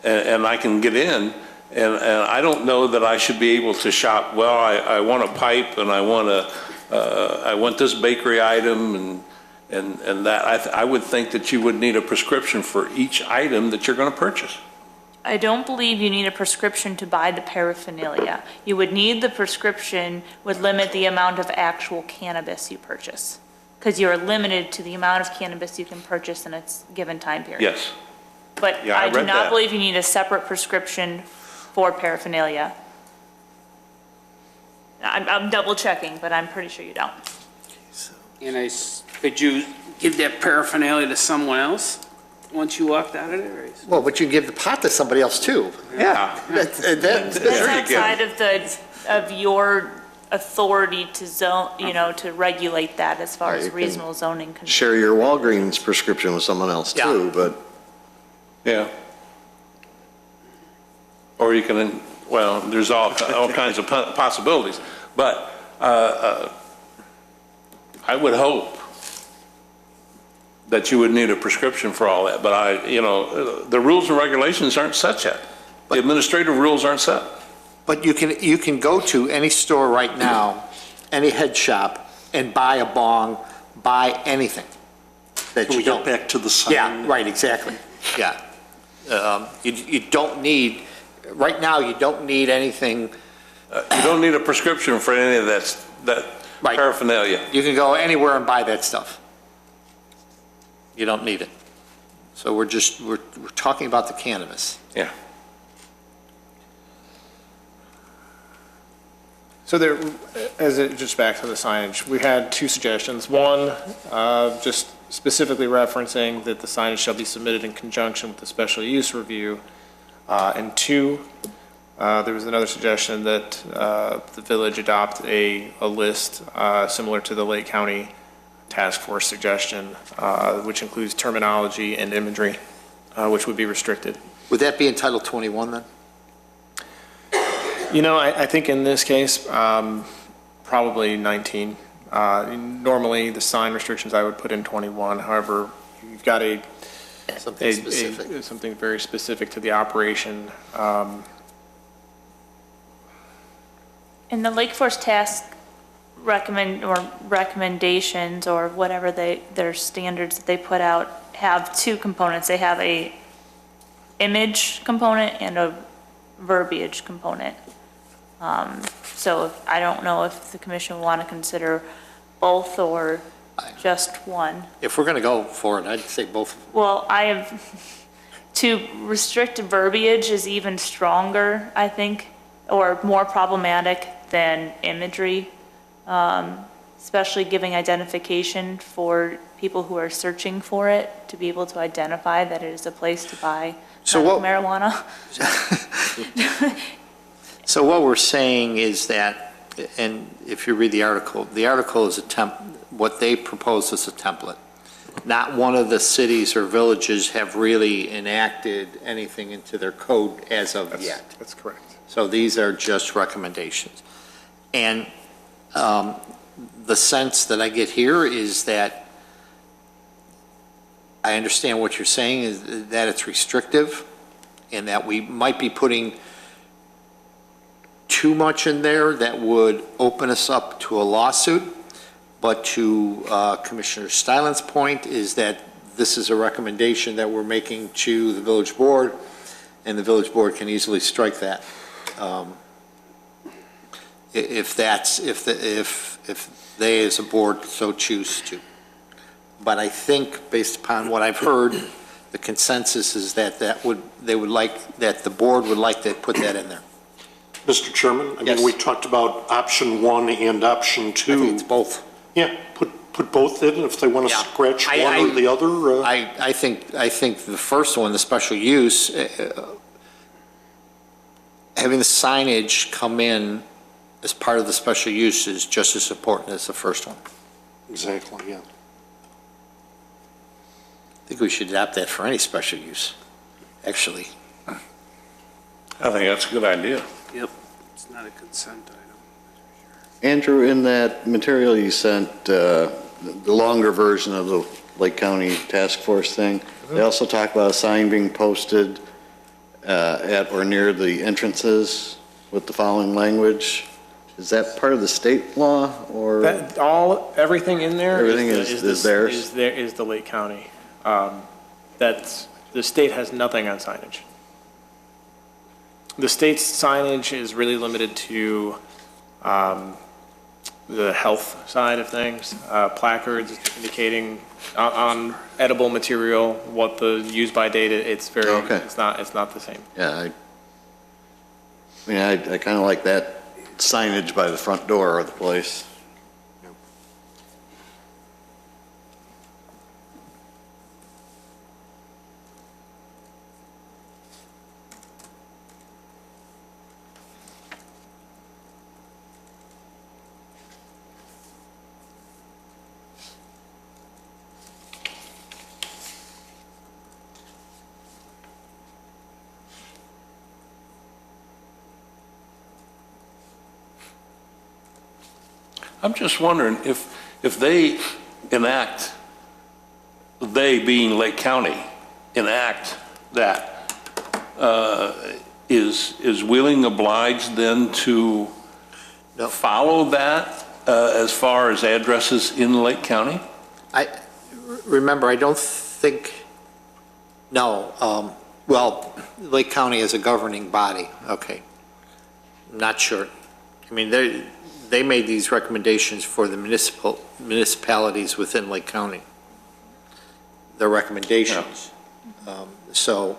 and I can get in, and I don't know that I should be able to shop, well, I want a pipe, and I want this bakery item, and that, I would think that you would need a prescription for each item that you're gonna purchase. I don't believe you need a prescription to buy the paraphernalia. You would need the prescription would limit the amount of actual cannabis you purchase. Because you're limited to the amount of cannabis you can purchase in a given time period. Yes. But Yeah, I I do read not that. believe you need a separate prescription for paraphernalia. I'm double checking, but I'm pretty sure you don't. And could you give that paraphernalia to someone else once you walked out of there? Well, but you give the pot to somebody else too. Yeah. That's outside of your authority to zone, to regulate that as far Right, as you can reasonable zoning. Share your Walgreens prescription with someone else too, Yeah. but Yeah. Or you can, well, there's all kinds of possibilities. But I would hope that you would need a prescription for all that. But the rules and regulations aren't set yet. The administrative rules aren't set. But you can go to any store right now, any head shop, and buy a bong, buy anything that Can you we don't. get back to the sign? Yeah, right, exactly, yeah. You don't need, right now, you don't need anything, You don't need a prescription for any of that Right. paraphernalia. you can go anywhere and buy that stuff. You don't need it. So we're talking about the cannabis. Yeah. So just back to the signage, we had two suggestions. One, just specifically referencing that the signage shall be submitted in conjunction with the special use review. And two, there was another suggestion that the village adopt a list similar to the Lake County Task Force suggestion, which includes terminology and imagery, which would be restricted. Would that be in Title 21 then? I think in this case, probably 19. Normally, the sign restrictions I would put in 21. However, you've got Something specific? something very specific to the operation. And the Lake Forest task recommendations or whatever their standards that they put out have two components. They have a image component and a verbiage component. So I don't know if the commission will want to consider both or just one. If we're going to go for it, I'd say both. Well, to restrict verbiage is even stronger, I think, or more problematic than imagery, especially giving identification for people who are searching for it, to be able to identify that it is a place to buy marijuana. So what we're saying is that, and if you read the article is what they propose is a template. Not one of the cities or villages have really enacted anything into their code as of yet. That's correct. So these are just recommendations. And the sense that I get here is that I understand what you're saying, is that it's restrictive and that we might be putting too much in there that would open us up to a lawsuit. But to Commissioner Stylen's point is that this is a recommendation that we're making to the village board, and the village board can easily strike that. If they as a board so choose to. But I think, based upon what I've heard, the consensus is that the board would like to put that in there. Mr. Chairman, I Yes. mean, we talked about option 1 and option 2. I think it's both. Yeah, put both in, if they want to Yeah. scratch one or the other. I think the first one, the special use, having the signage come in as part of the special use is just as important as the first one. Exactly, yeah. I think we should adopt that for any special use, actually. I think that's a good idea. Yep, it's not a consent item. Andrew, in that material you sent, the longer version of the Lake County Task Force thing, they also talk about a sign being posted at or near the entrances with the following language. Is that part of the state law, or? Everything in there. Everything is theirs? Is the Lake County. The state has nothing on signage. The state's signage is really limited to the health side of things, placards indicating on edible material what the use by date. It's very. Okay. It's not the same. Yeah, I mean, I kind of like that signage by the front door of the place. I'm just wondering if they enact, they being Lake County, enact that, is Wheeling obliged then to follow that as far as addresses in Lake County? Remember, I don't think, no, well, Lake County is a governing body, okay. Not sure. I mean, they made these recommendations for the municipalities within Lake County. Their recommendations. So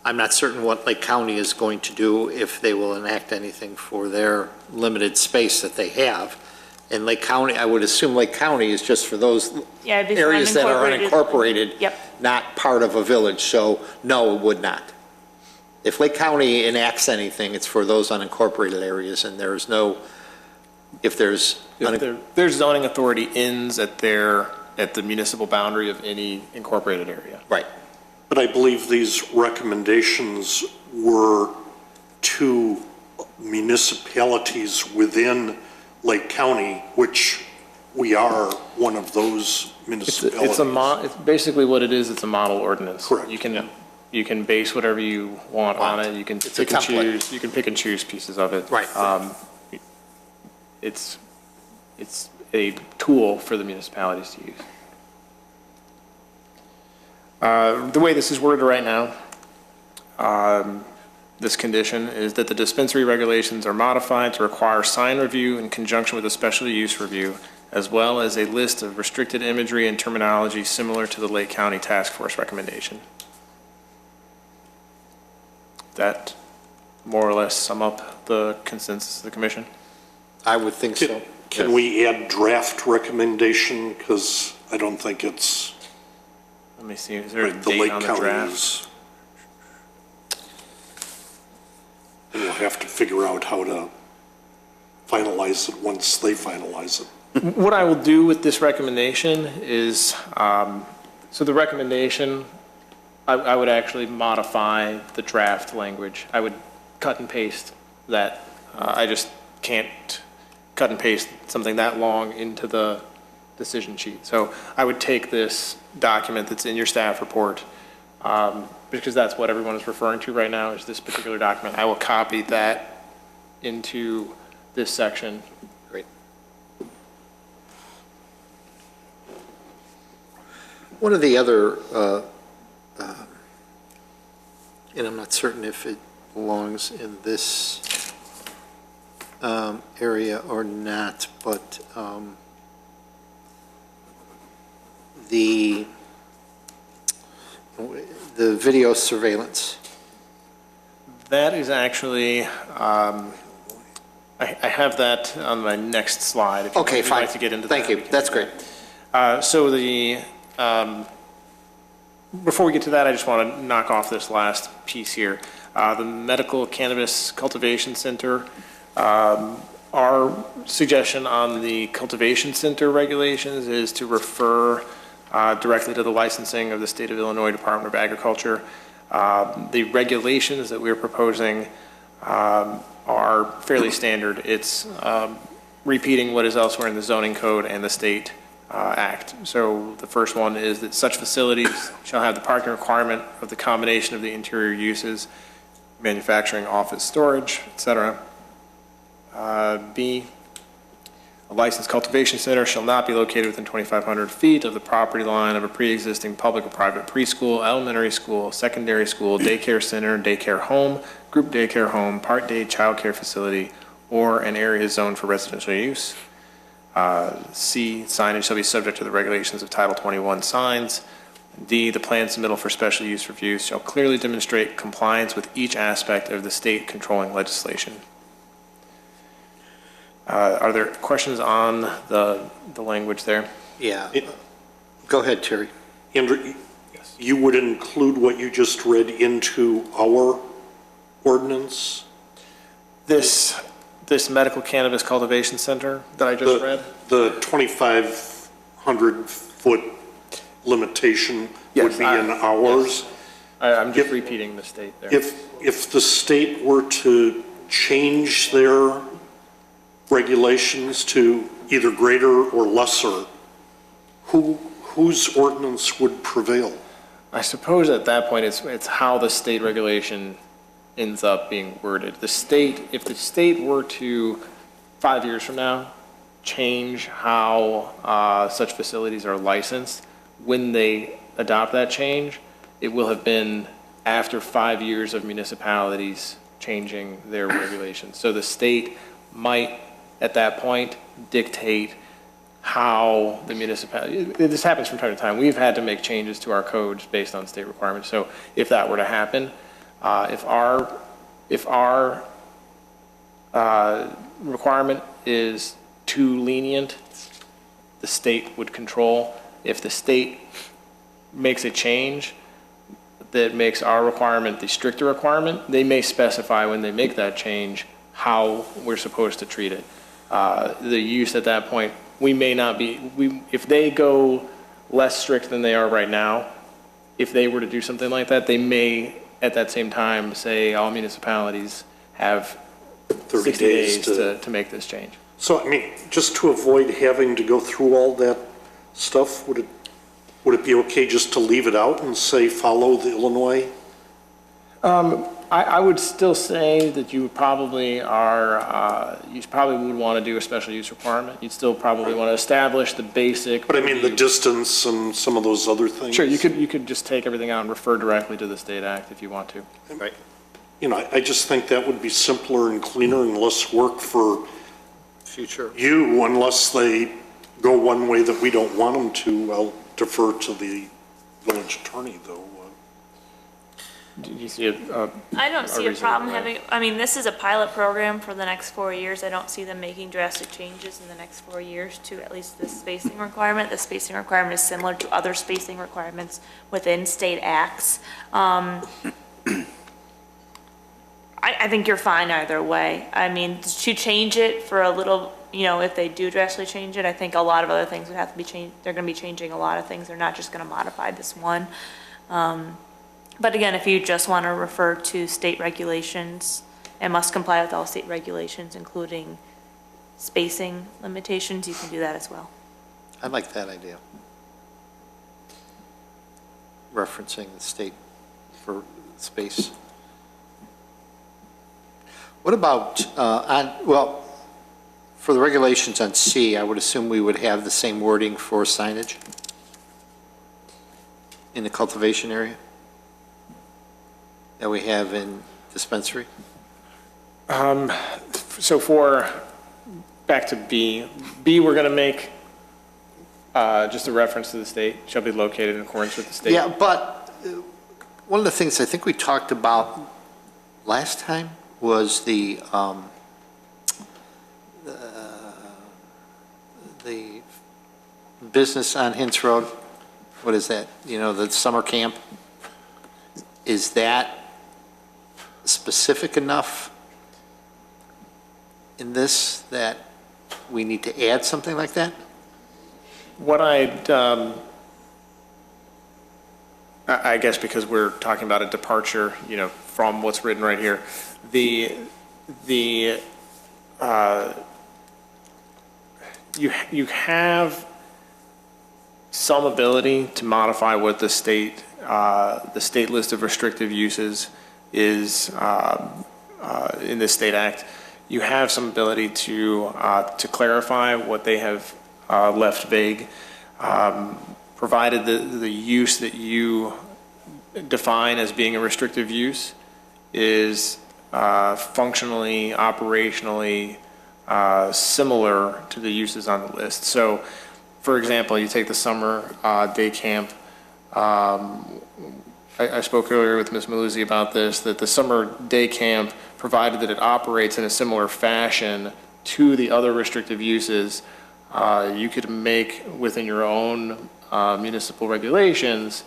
I'm not certain what Lake County is going to do, if they will enact anything for their limited space that they have. And Lake County, I would assume Lake County is just for those Yeah, it'd be for areas that are unincorporated, Yep. not part of a village, so no, it would not. If Lake County enacts anything, it's for those unincorporated areas, and there's no, if there's, Their zoning authority ends at the municipal boundary of any incorporated area. right, But I believe these recommendations were to municipalities within Lake County, which we are one of those municipalities. It's basically what it is, it's a model ordinance. Correct. You can base whatever you want on it, you can It's a pick and template. choose, you can pick and choose pieces of it. Right. It's a tool for the municipalities to use. The way this is worded right now, this condition is that the dispensary regulations are modified to require sign review in conjunction with a special use review, as well as a list of restricted imagery and terminology similar to the Lake County Task Force recommendation. That more or less sum up the consensus of the commission? I would think so. Can we add draft recommendation? Because I don't think it's, Let me see, is there a the date Lake on the County draft? is. And we'll have to figure out how to finalize it once they finalize it. What I will do with this recommendation is, so the recommendation, I would actually modify the draft language. I would cut and paste that. I just can't cut and paste something that long into the decision sheet. So I would take this document that's in your staff report, because that's what everyone is referring to right now, is this particular document. I will copy that into this section. Great. One of the other, and I'm not certain if it belongs in this area or not, but the video surveillance. That is actually, I have that on my next slide. If Okay, you'd fine. like to get into that. Thank you. we can That's do great. that. So before we get to that, I just want to knock off this last piece here. The Medical Cannabis Cultivation Center, our suggestion on the cultivation center regulations is to refer directly to the licensing of the State of Illinois Department of Agriculture. The regulations that we're proposing are fairly standard. It's repeating what is elsewhere in the zoning code and the state act. So the first one is that such facilities shall have the parking requirement of the combination of the interior uses, manufacturing, office, storage, etc. B, a licensed cultivation center shall not be located within 2,500 feet of the property line of a pre-existing public or private preschool, elementary school, secondary school, daycare center, daycare home, group daycare home, part-day childcare facility, or an area zoned for residential use. C, signage shall be subject to the regulations of Title 21 signs. D, the plan submittal for special use review shall clearly demonstrate compliance with each aspect of the state controlling legislation. Are there questions on the language there? Yeah. Go ahead, Terry. Andrew, you would include what you just read into our ordinance? This medical cannabis cultivation center that I just read? The 2,500-foot limitation would Yes, be in ours? I'm just repeating the state there. If the state were to change their regulations to either greater or lesser, whose ordinance would prevail? I suppose at that point, it's how the state regulation ends up being worded. If the state were to, 5 years from now, change how such facilities are licensed, when they adopt that change, it will have been after 5 years of municipalities changing their regulations. So the state might, at that point, dictate how the municipality, this happens from time to time. We've had to make changes to our codes based on state requirements. So if that were to happen, if our requirement is too lenient, the state would control. If the state makes a change that makes our requirement the stricter requirement, they may specify when they make that change how we're supposed to treat it. The use at that point, we may not be, if they go less strict than they are right now, if they were to do something like that, they may at that same time say all municipalities have 60 days to make this change. So, I mean, just to avoid having to go through all that stuff, would it be okay just to leave it out and say follow the Illinois? I would still say that you probably would want to do a special use requirement. You'd still probably want to establish the basic. But I mean, the distance and some of those other things. Sure, you could just take everything out and refer directly to the state act if you want to. Right. You know, I just think that would be simpler and cleaner and less work for Future. you, unless they go one way that we don't want them to. I'll defer to the village attorney, though. Do you see I don't see a reasonable problem way. having, I mean, this is a pilot program for the next 4 years. I don't see them making drastic changes in the next 4 years to at least the spacing requirement. The spacing requirement is similar to other spacing requirements within state acts. I think you're fine either way. I mean, to change it for a little, if they do drastically change it, I think a lot of other things would have to be changed. They're going to be changing a lot of things. They're not just going to modify this one. But again, if you just want to refer to state regulations and must comply with all state regulations, including spacing limitations, you can do that as well. I like that idea. Referencing the state for space. What about, for the regulations on C, I would assume we would have the same wording for signage in the cultivation area that we have in dispensary? So back to B, we're going to make just a reference to the state, shall be located in accordance with the state. Yeah, but one of the things I think we talked about last time was the business on Hintz Road. What is that? The summer camp. Is that specific enough in this that we need to add something like that? What I guess because we're talking about a departure, from what's written right here, you have some ability to modify what the state list of restrictive uses is in the state act. You have some ability to clarify what they have left vague, provided the use that you define as being a restrictive use is functionally, operationally similar to the uses on the list. So, for example, you take the summer day camp. I spoke earlier with Ms. Maluzzi about this, that the summer day camp, provided that it operates in a similar fashion to the other restrictive uses, you could make within your own municipal regulations,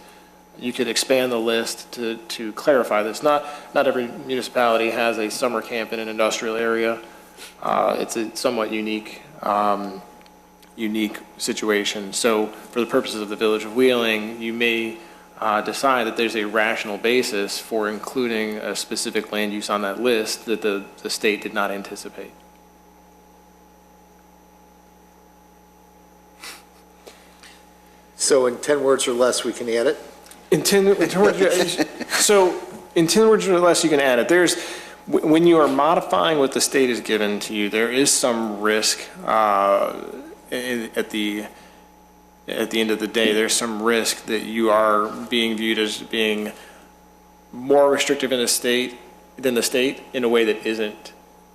you could expand the list to clarify this. Not every municipality has a summer camp in an industrial area. It's a somewhat unique situation. So for the purposes of the Village of Wheeling, you may decide that there's a rational basis for including a specific land use on that list that the state did not anticipate. So in 10 words or less, we can add it? In 10 words, so in 10 words or less, you can add it. When you are modifying what the state has given to you, there is some risk at the end of the day. There's some risk that you are being viewed as being more restrictive than the state in a way that isn't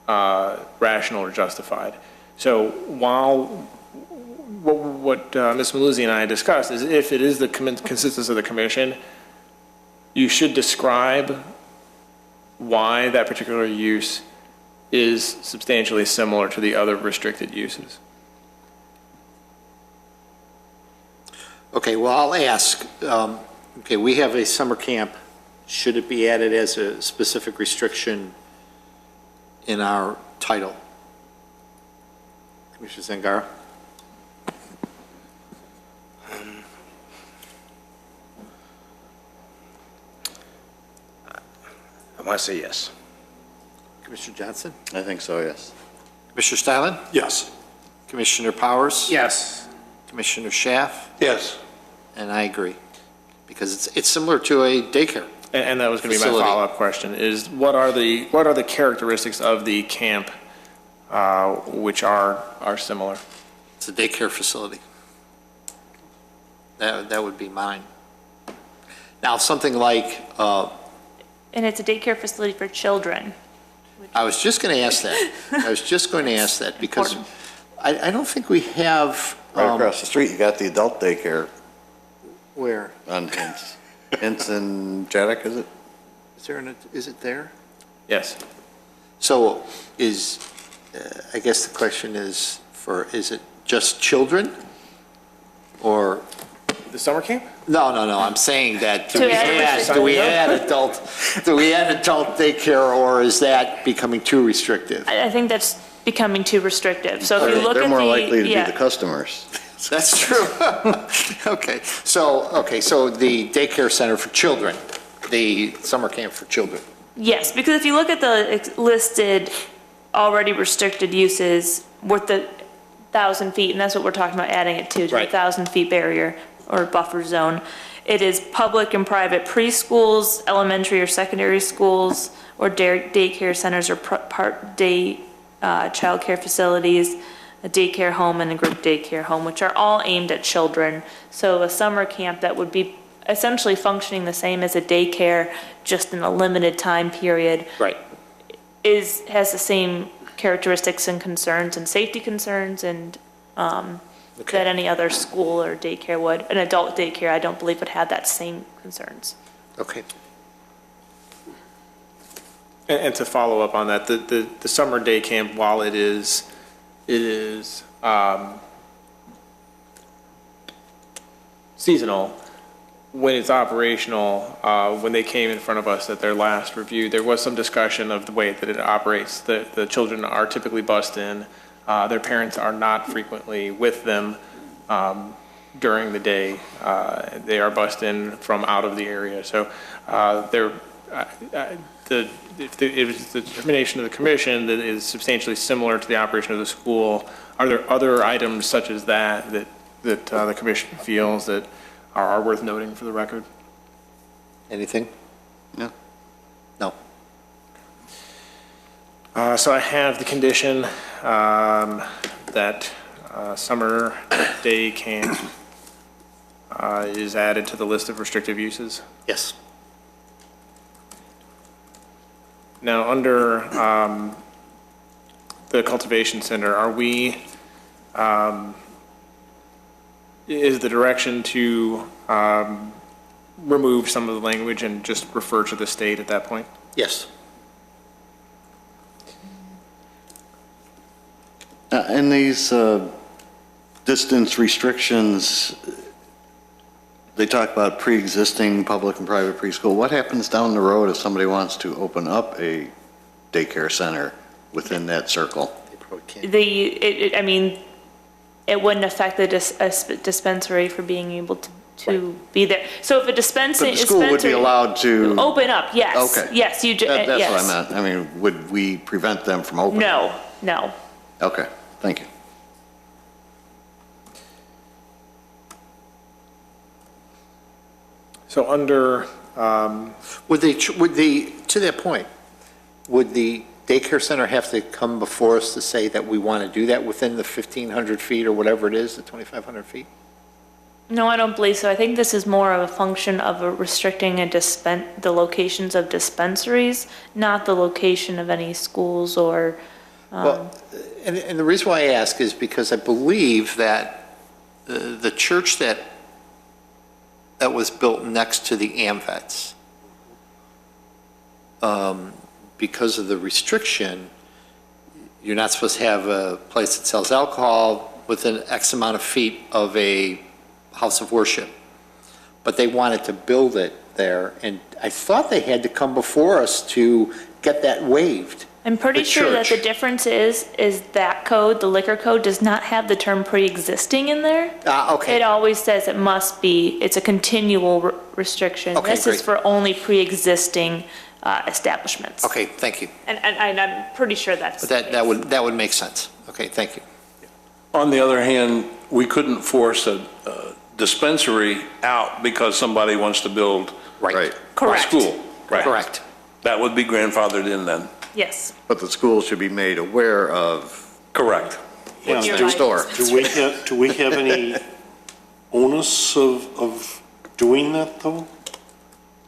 rational or justified. So while what Ms. Maluzzi and I discussed is, if it is the consensus of the commission, you should describe why that particular use is substantially similar to the other restricted uses. Okay, well, I'll ask, okay, we have a summer camp. Should it be added as a specific restriction in our title? Commissioner Zangara? I want to say yes. Commissioner Johnson? I think so, yes. Commissioner Stylen? Yes. Commissioner Powers? Yes. Commissioner Schaaf? Yes. And I agree, because it's similar to a daycare. And that was going to be my Facility. follow-up question, is what are the characteristics of the camp which are similar? It's a daycare facility. That would be mine. Now, something like, And it's a daycare facility for children. I was just going to ask that. I was just going to ask that, because I don't think we have. Right across the street, you got the adult daycare Where? on Hints and Jaddock, is it? Is it there? Yes. So I guess the question is is it just children? Or, The summer camp? no, I'm saying that, To add do we add adult daycare, or is that becoming too restrictive? I think that's becoming too restrictive. So if you look at the. They're more likely to be yeah. the customers. That's true. Okay, so the daycare center for children, the summer camp for children. Yes, because if you look at the listed already restricted uses with the 1,000 feet, and that's what we're talking about adding it to the Right. 1,000 feet barrier or buffer zone, it is public and private preschools, elementary or secondary schools, or daycare centers or part day childcare facilities, a daycare home and a group daycare home, which are all aimed at children. So a summer camp that would be essentially functioning the same as a daycare, just in a limited time period, Right. has the same characteristics and concerns and safety concerns and that any other school or daycare would. An adult daycare, I don't believe, would have that same concerns. Okay. And to follow up on that, the summer day camp, while it is seasonal, when it's operational, when they came in front of us at their last review, there was some discussion of the way that it operates. The children are typically bused in. Their parents are not frequently with them during the day. They are bused in from out of the area. So it was the determination of the commission that is substantially similar to the operation of the school. Are there other items such as that the commission feels that are worth noting for the record? Anything? No. No. So I have the condition that summer day camp is added to the list of restrictive uses. Yes. Now, under the cultivation center, are we, is the direction to remove some of the language and just refer to the state at that point? Yes. And these distance restrictions, they talk about pre-existing public and private preschool. What happens down the road if somebody wants to open up a daycare center within that circle? They probably can't. I mean, it wouldn't affect the dispensary for being able to be there. So if a dispensary. But the school would be allowed to. Open up, yes. Okay. Yes, you do, That's what I yes. meant. I mean, would we prevent them from opening? No. Okay, thank you. So under, Would to that point, would the daycare center have to come before us to say that we want to do that within the 1,500 feet or whatever it is, the 2,500 feet? No, I don't believe so. I think this is more of a function of restricting the locations of dispensaries, not the location of any schools or. Well, and the reason why I ask is because I believe that the church that was built next to the AMVETS, because of the restriction, you're not supposed to have a place that sells alcohol within X amount of feet of a house of worship. But they wanted to build it there, and I thought they had to come before us to get that waived. I'm pretty The sure that the church. difference is that code, the liquor code, does not have the term pre-existing in there. Okay. It always says it must be, it's a continual restriction. Okay, This is great. for only pre-existing establishments. Okay, thank you. And I'm pretty sure that's. But that would make sense. Okay, thank you. On the other hand, we couldn't force a dispensary out because somebody wants to build Right. a Correct. school. Right. Correct. That would be grandfathered in then. Yes. But the school should be made aware of Correct. what's You're their right. store. Do we have any onus of doing that, though?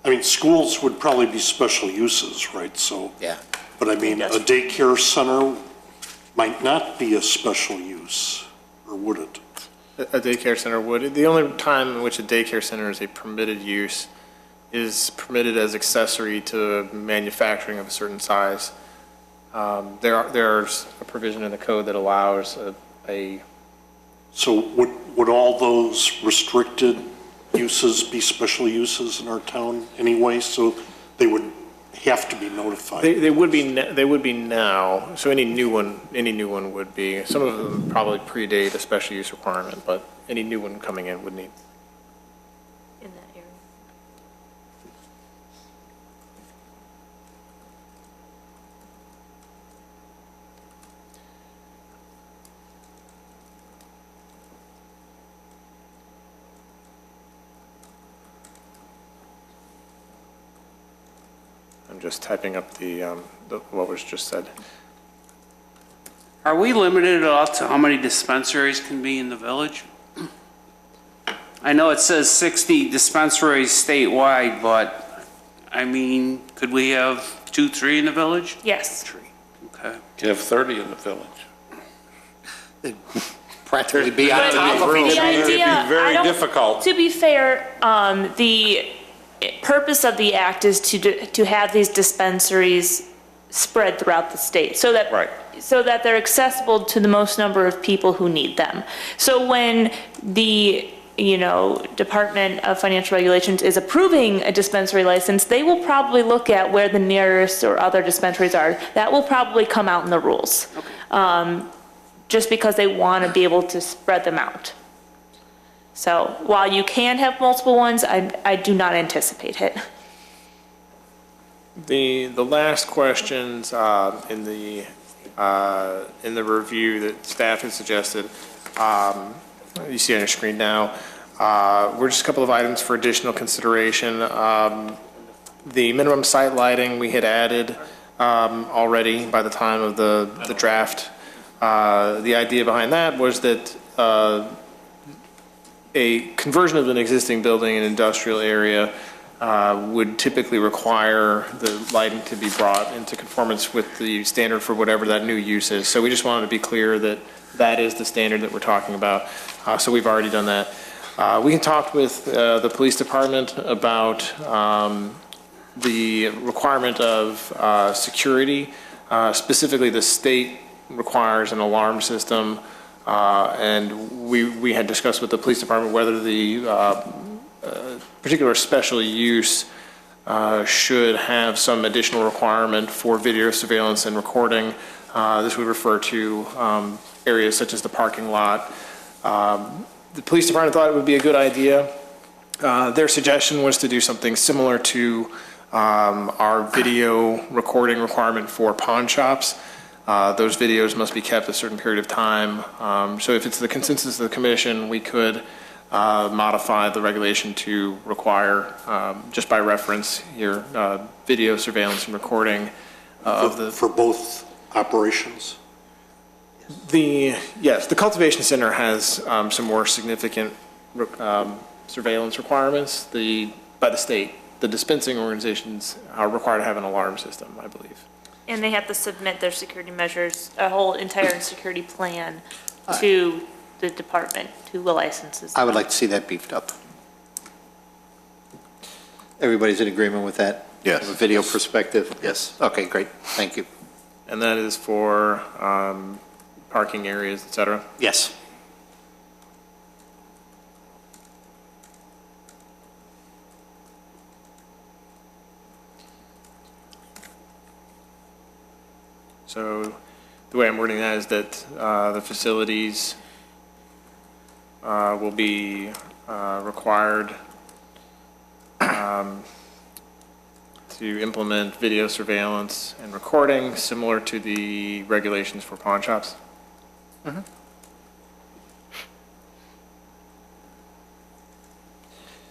I mean, schools would probably be special uses, right? So, Yeah. but I mean, a daycare center might not be a special use, or would it? a daycare center would. The only time in which a daycare center is a permitted use is permitted as accessory to manufacturing of a certain size. There's a provision in the code that allows a So would all those restricted uses be special uses in our town anyway? So they would have to be notified? They would be now, so any new one would be. Some of them probably predate a special use requirement, but any new one coming in would need. In that area. I'm just typing up what was just said. Are we limited at all to how many dispensaries can be in the village? I know it says 60 dispensaries statewide, but, I mean, could we have 2, 3 in the village? Yes. Okay. You have 30 in the village. Practically be on But top of the it. idea, I very don't- difficult. To be fair, the purpose of the act is to have these dispensaries spread throughout the state, so that Right. so that they're accessible to the most number of people who need them. So when the Department of Financial Regulations is approving a dispensary license, they will probably look at where the nearest or other dispensaries are. That will probably come out in the rules. Just because they want to be able to spread them out. So while you can have multiple ones, I do not anticipate it. The last questions in the review that staff has suggested, you see on your screen now, were just a couple of items for additional consideration. The minimum site lighting we had added already by the time of the draft. The idea behind that was that a conversion of an existing building in an industrial area would typically require the lighting to be brought into conformance with the standard for whatever that new use is. So we just wanted to be clear that that is the standard that we're talking about. So we've already done that. We can talk with the police department about the requirement of security. Specifically, the state requires an alarm system, and we had discussed with the police department whether the particular special use should have some additional requirement for video surveillance and recording. This would refer to areas such as the parking lot. The police department thought it would be a good idea. Their suggestion was to do something similar to our video recording requirement for pawn shops. Those videos must be kept a certain period of time. So if it's the consensus of the commission, we could modify the regulation to require, just by reference here, video surveillance and recording of the... For both operations? Yes, the cultivation center has some more significant surveillance requirements by the state. The dispensing organizations are required to have an alarm system, I believe. And they have to submit their security measures, a whole entire security plan to the department, to the licenses. I would like to see that beefed up. Everybody's in agreement with that? Yes. From a video perspective? Yes. Okay, great. Thank you. And that is for parking areas, et cetera? Yes. So the way I'm wording that is that the facilities will be required to implement video surveillance and recording similar to the regulations for pawn shops.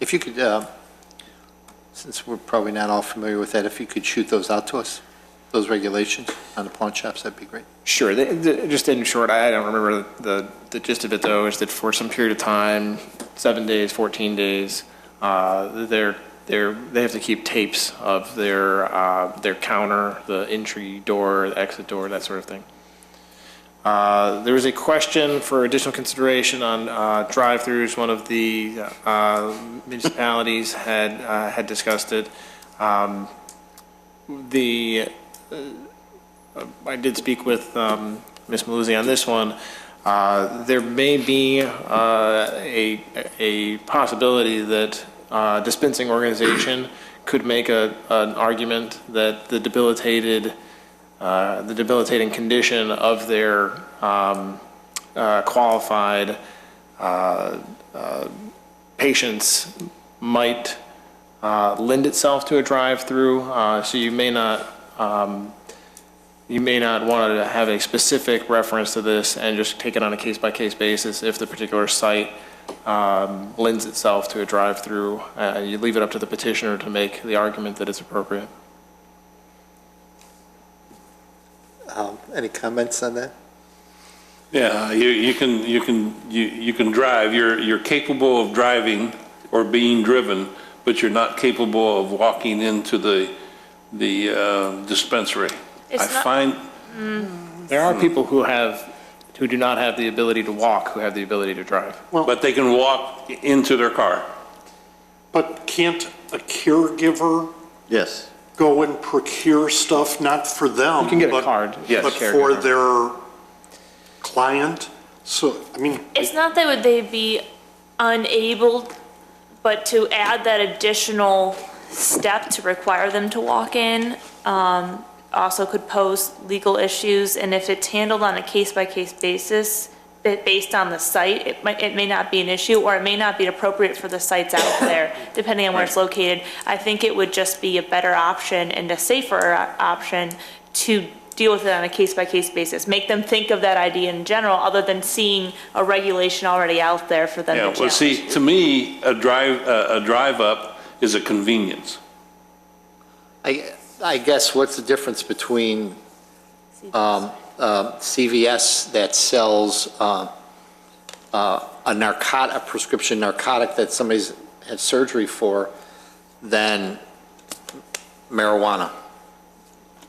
If you could, since we're probably not all familiar with that, if you could shoot those out to us, those regulations on the pawn shops, that'd be great. Sure. Just in short, I don't remember the gist of it, though, is that for some period of time, 7 days, 14 days, they have to keep tapes of their counter, the entry door, the exit door, that sort of thing. There was a question for additional consideration on drive-throughs. One of the municipalities had discussed it. I did speak with Ms. Maluzzi on this one. There may be a possibility that dispensing organization could make an argument that the debilitating condition of their qualified patients might lend itself to a drive-through. So you may not want to have a specific reference to this and just take it on a case-by-case basis if the particular site lends itself to a drive-through. You leave it up to the petitioner to make the argument that it's appropriate. Any comments on that? Yeah, you can drive. You're capable of driving or being driven, but you're not capable of walking into the dispensary. There are people who do not have the ability to walk, who have the ability to drive. But they can walk into their car. But can't a caregiver Yes. go and procure stuff, not for them? You can get a but- card, yes, But for caregiver. their client? So, I mean, It's not that would they be unable, but to add that additional step to require them to walk in also could pose legal issues. And if it's handled on a case-by-case basis, based on the site, it may not be an issue, or it may not be appropriate for the sites out there, depending on where it's located. I think it would just be a better option and a safer option to deal with it on a case-by-case basis. Make them think of that idea in general, other than seeing a regulation already out there for them to Yeah, challenge. well, see, to me, a drive up is a convenience. I guess what's the difference between CVS that sells a prescription narcotic that somebody's had surgery for than marijuana?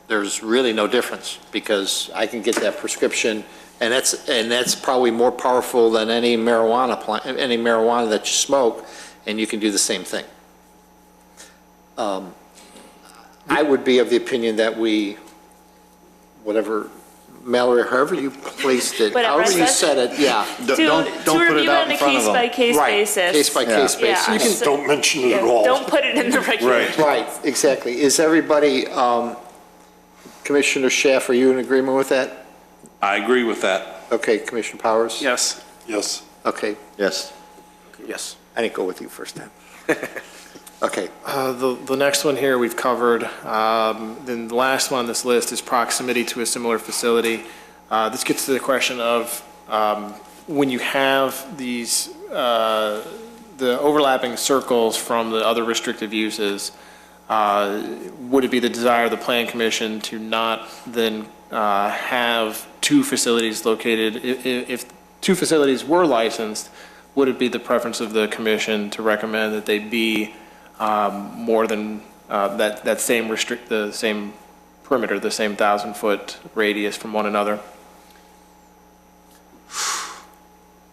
There's really no difference, because I can get that prescription And that's probably more powerful than any marijuana plant, any marijuana that you smoke, and you can do the same thing. I would be of the opinion that we, whatever, Mallory, however you placed it, Whatever, however you that's- said it, yeah. To put it review out it in on a front of them. case-by-case Right, basis. case-by-case Yeah. basis. So- Don't mention it at Yeah, all. Don't put it in the regulation. Right, exactly. Is everybody, Commissioner Schaff, are you in agreement with that? I agree with that. Okay, Commissioner Powers? Yes. Yes. Okay, Yes. Yes. I didn't go with you first time. Okay, The next one here we've covered. Then the last one on this list is proximity to a similar facility. This gets to the question of when you have these, the overlapping circles from the other restrictive uses, would it be the desire of the Plan Commission to not then have two facilities located? If two facilities were licensed, would it be the preference of the commission to recommend that they be more than that same the same perimeter, the same 1,000-foot radius from one another?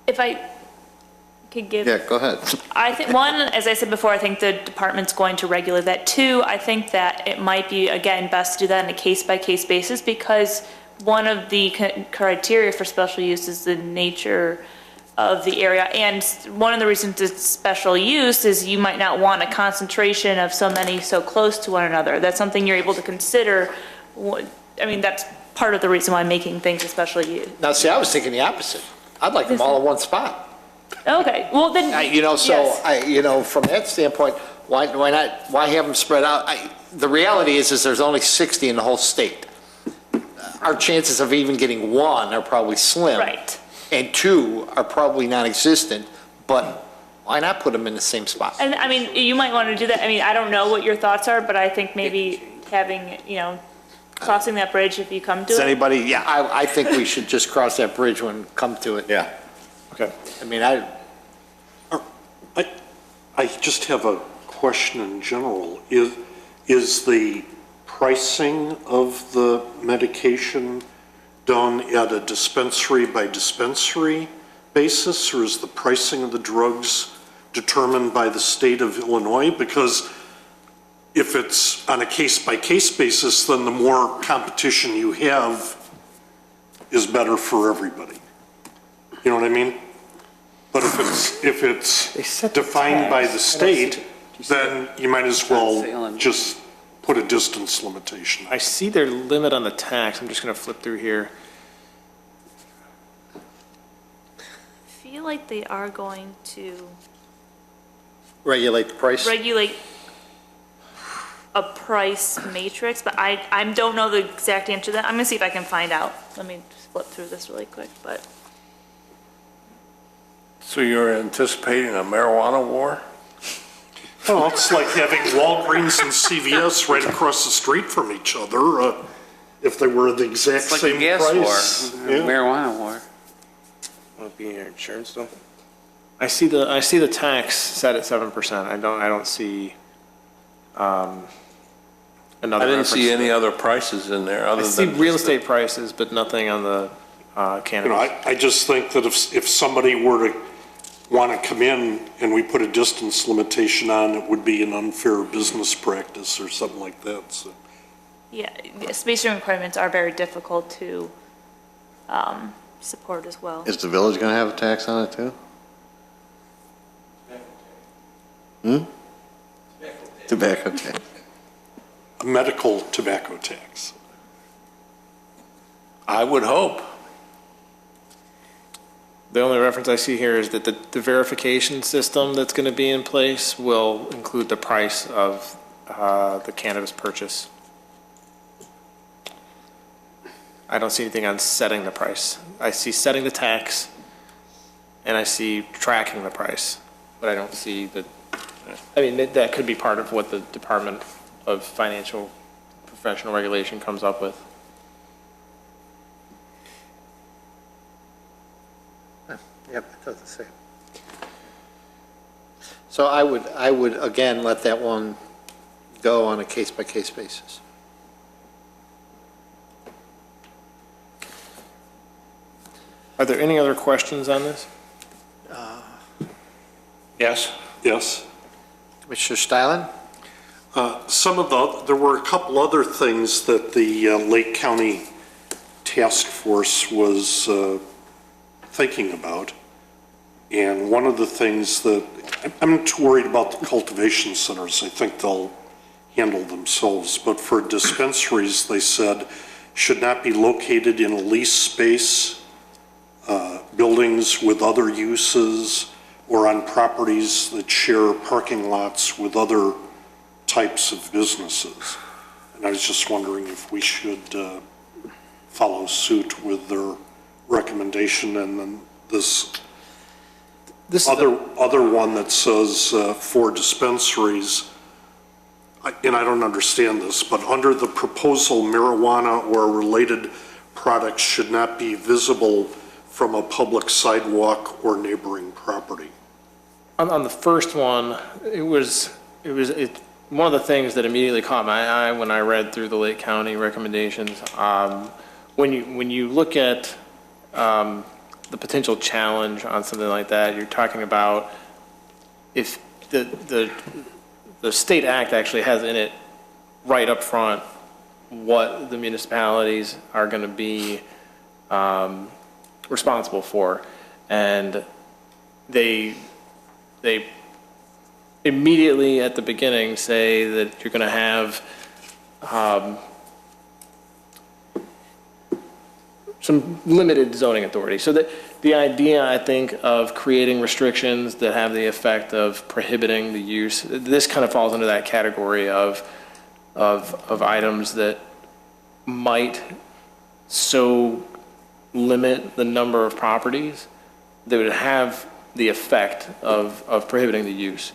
If I could give. Yeah, go ahead. I think, one, as I said before, I think the department's going to regulate that. Two, I think that it might be, again, best to do that on a case-by-case basis, because one of the criteria for special use is the nature of the area. And one of the reasons it's special use is you might not want a concentration of so many so close to one another. That's something you're able to consider. I mean, that's part of the reason why I'm making things a special use. now see, I was thinking the opposite. I'd like them all in one spot. Okay, well then, yes. From that standpoint, why not, why have them spread out? The reality is there's only 60 in the whole state. Our chances of even getting one are probably slim. Right. And two are probably non-existent, but why not put them in the same spot? And I mean, you might want to do that. I mean, I don't know what your thoughts are, but I think maybe having, crossing that bridge if you come to Does it. anybody, yeah, I think we should just cross that bridge when we come to it. Yeah. Okay. I mean, I just have a question in general. Is the pricing of the medication done at a dispensary by dispensary basis, or is the pricing of the drugs determined by the state of Illinois? Because if it's on a case-by-case basis, then the more competition you have is better for everybody. You know what I mean? But if it's defined by the state, then you might as well just put a distance limitation. I see their limit on the tax. I'm just going to flip through here. I feel like they are going to regulate the price. regulate a price matrix, but I don't know the exact answer to that. I'm gonna see if I can find out. Let me just flip through this really quick, but. So you're anticipating a marijuana war? Well, it's like having Walgreens and CVS right across the street from each other, if they were the exact It's like same a gas price. war, Yeah. marijuana war. Want to be in your insurance though? I see the tax set at 7%. I don't see another. I didn't see reference. any other prices in there other I than. see real just the- estate prices, but nothing on the cannabis. I just think that if somebody were to want to come in and we put a distance limitation on, it would be an unfair business practice or something like that, so. Yeah, the spacing requirements are very difficult to support as well. Is the village going to have a tax on it too? Tobacco tax. A medical tobacco tax. I would hope. The only reference I see here is that the verification system that's going to be in place will include the price of the cannabis purchase. I don't see anything on setting the price. I see setting the tax, and I see tracking the price, but I don't see that could be part of what the Department of Financial Professional Regulation comes up with. Yep, it doesn't say. So I would again let that one go on a case-by-case basis. Are there any other questions on this? Yes? Yes. Commissioner Steilen? There were a couple other things that the Lake County Task Force was thinking about. And one of the things that, I'm not too worried about the cultivation centers. I think they'll handle themselves. But for dispensaries, they said, should not be located in a leased space, buildings with other uses, or on properties that share parking lots with other types of businesses. And I was just wondering if we should follow suit with their recommendation. And then this other one that says for dispensaries, and I don't understand this, but under the proposal, marijuana or related products should not be visible from a public sidewalk or neighboring property. On the first one, one of the things that immediately caught my eye when I read through the Lake County recommendations, when you look at the potential challenge on something like that, you're talking about if the state act actually has in it right up front what the municipalities are going to be responsible for, and they immediately at the beginning say that you're going to have some limited zoning authority. So that the idea, I think, of creating restrictions that have the effect of prohibiting the use, this kind of falls into that category of items that might so limit the number of properties that would have the effect of prohibiting the use.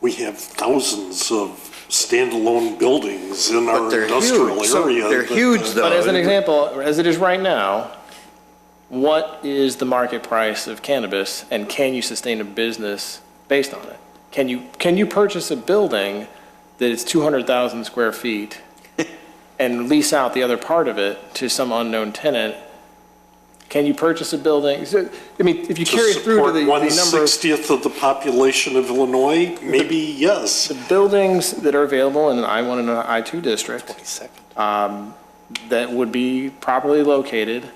We have thousands of standalone buildings in our they're industrial huge. So area. they're huge, though. But as an example, as it is right now, what is the market price of cannabis, and can you sustain a business based on it? Can you purchase a building that is 200,000 square feet and lease out the other part of it to some unknown tenant? Can you purchase a building? So, I mean, if you carry it through to the number of 1/60th of the population of Illinois, maybe yes. the buildings that are available in an I-1 and an I-2 district that would be properly located,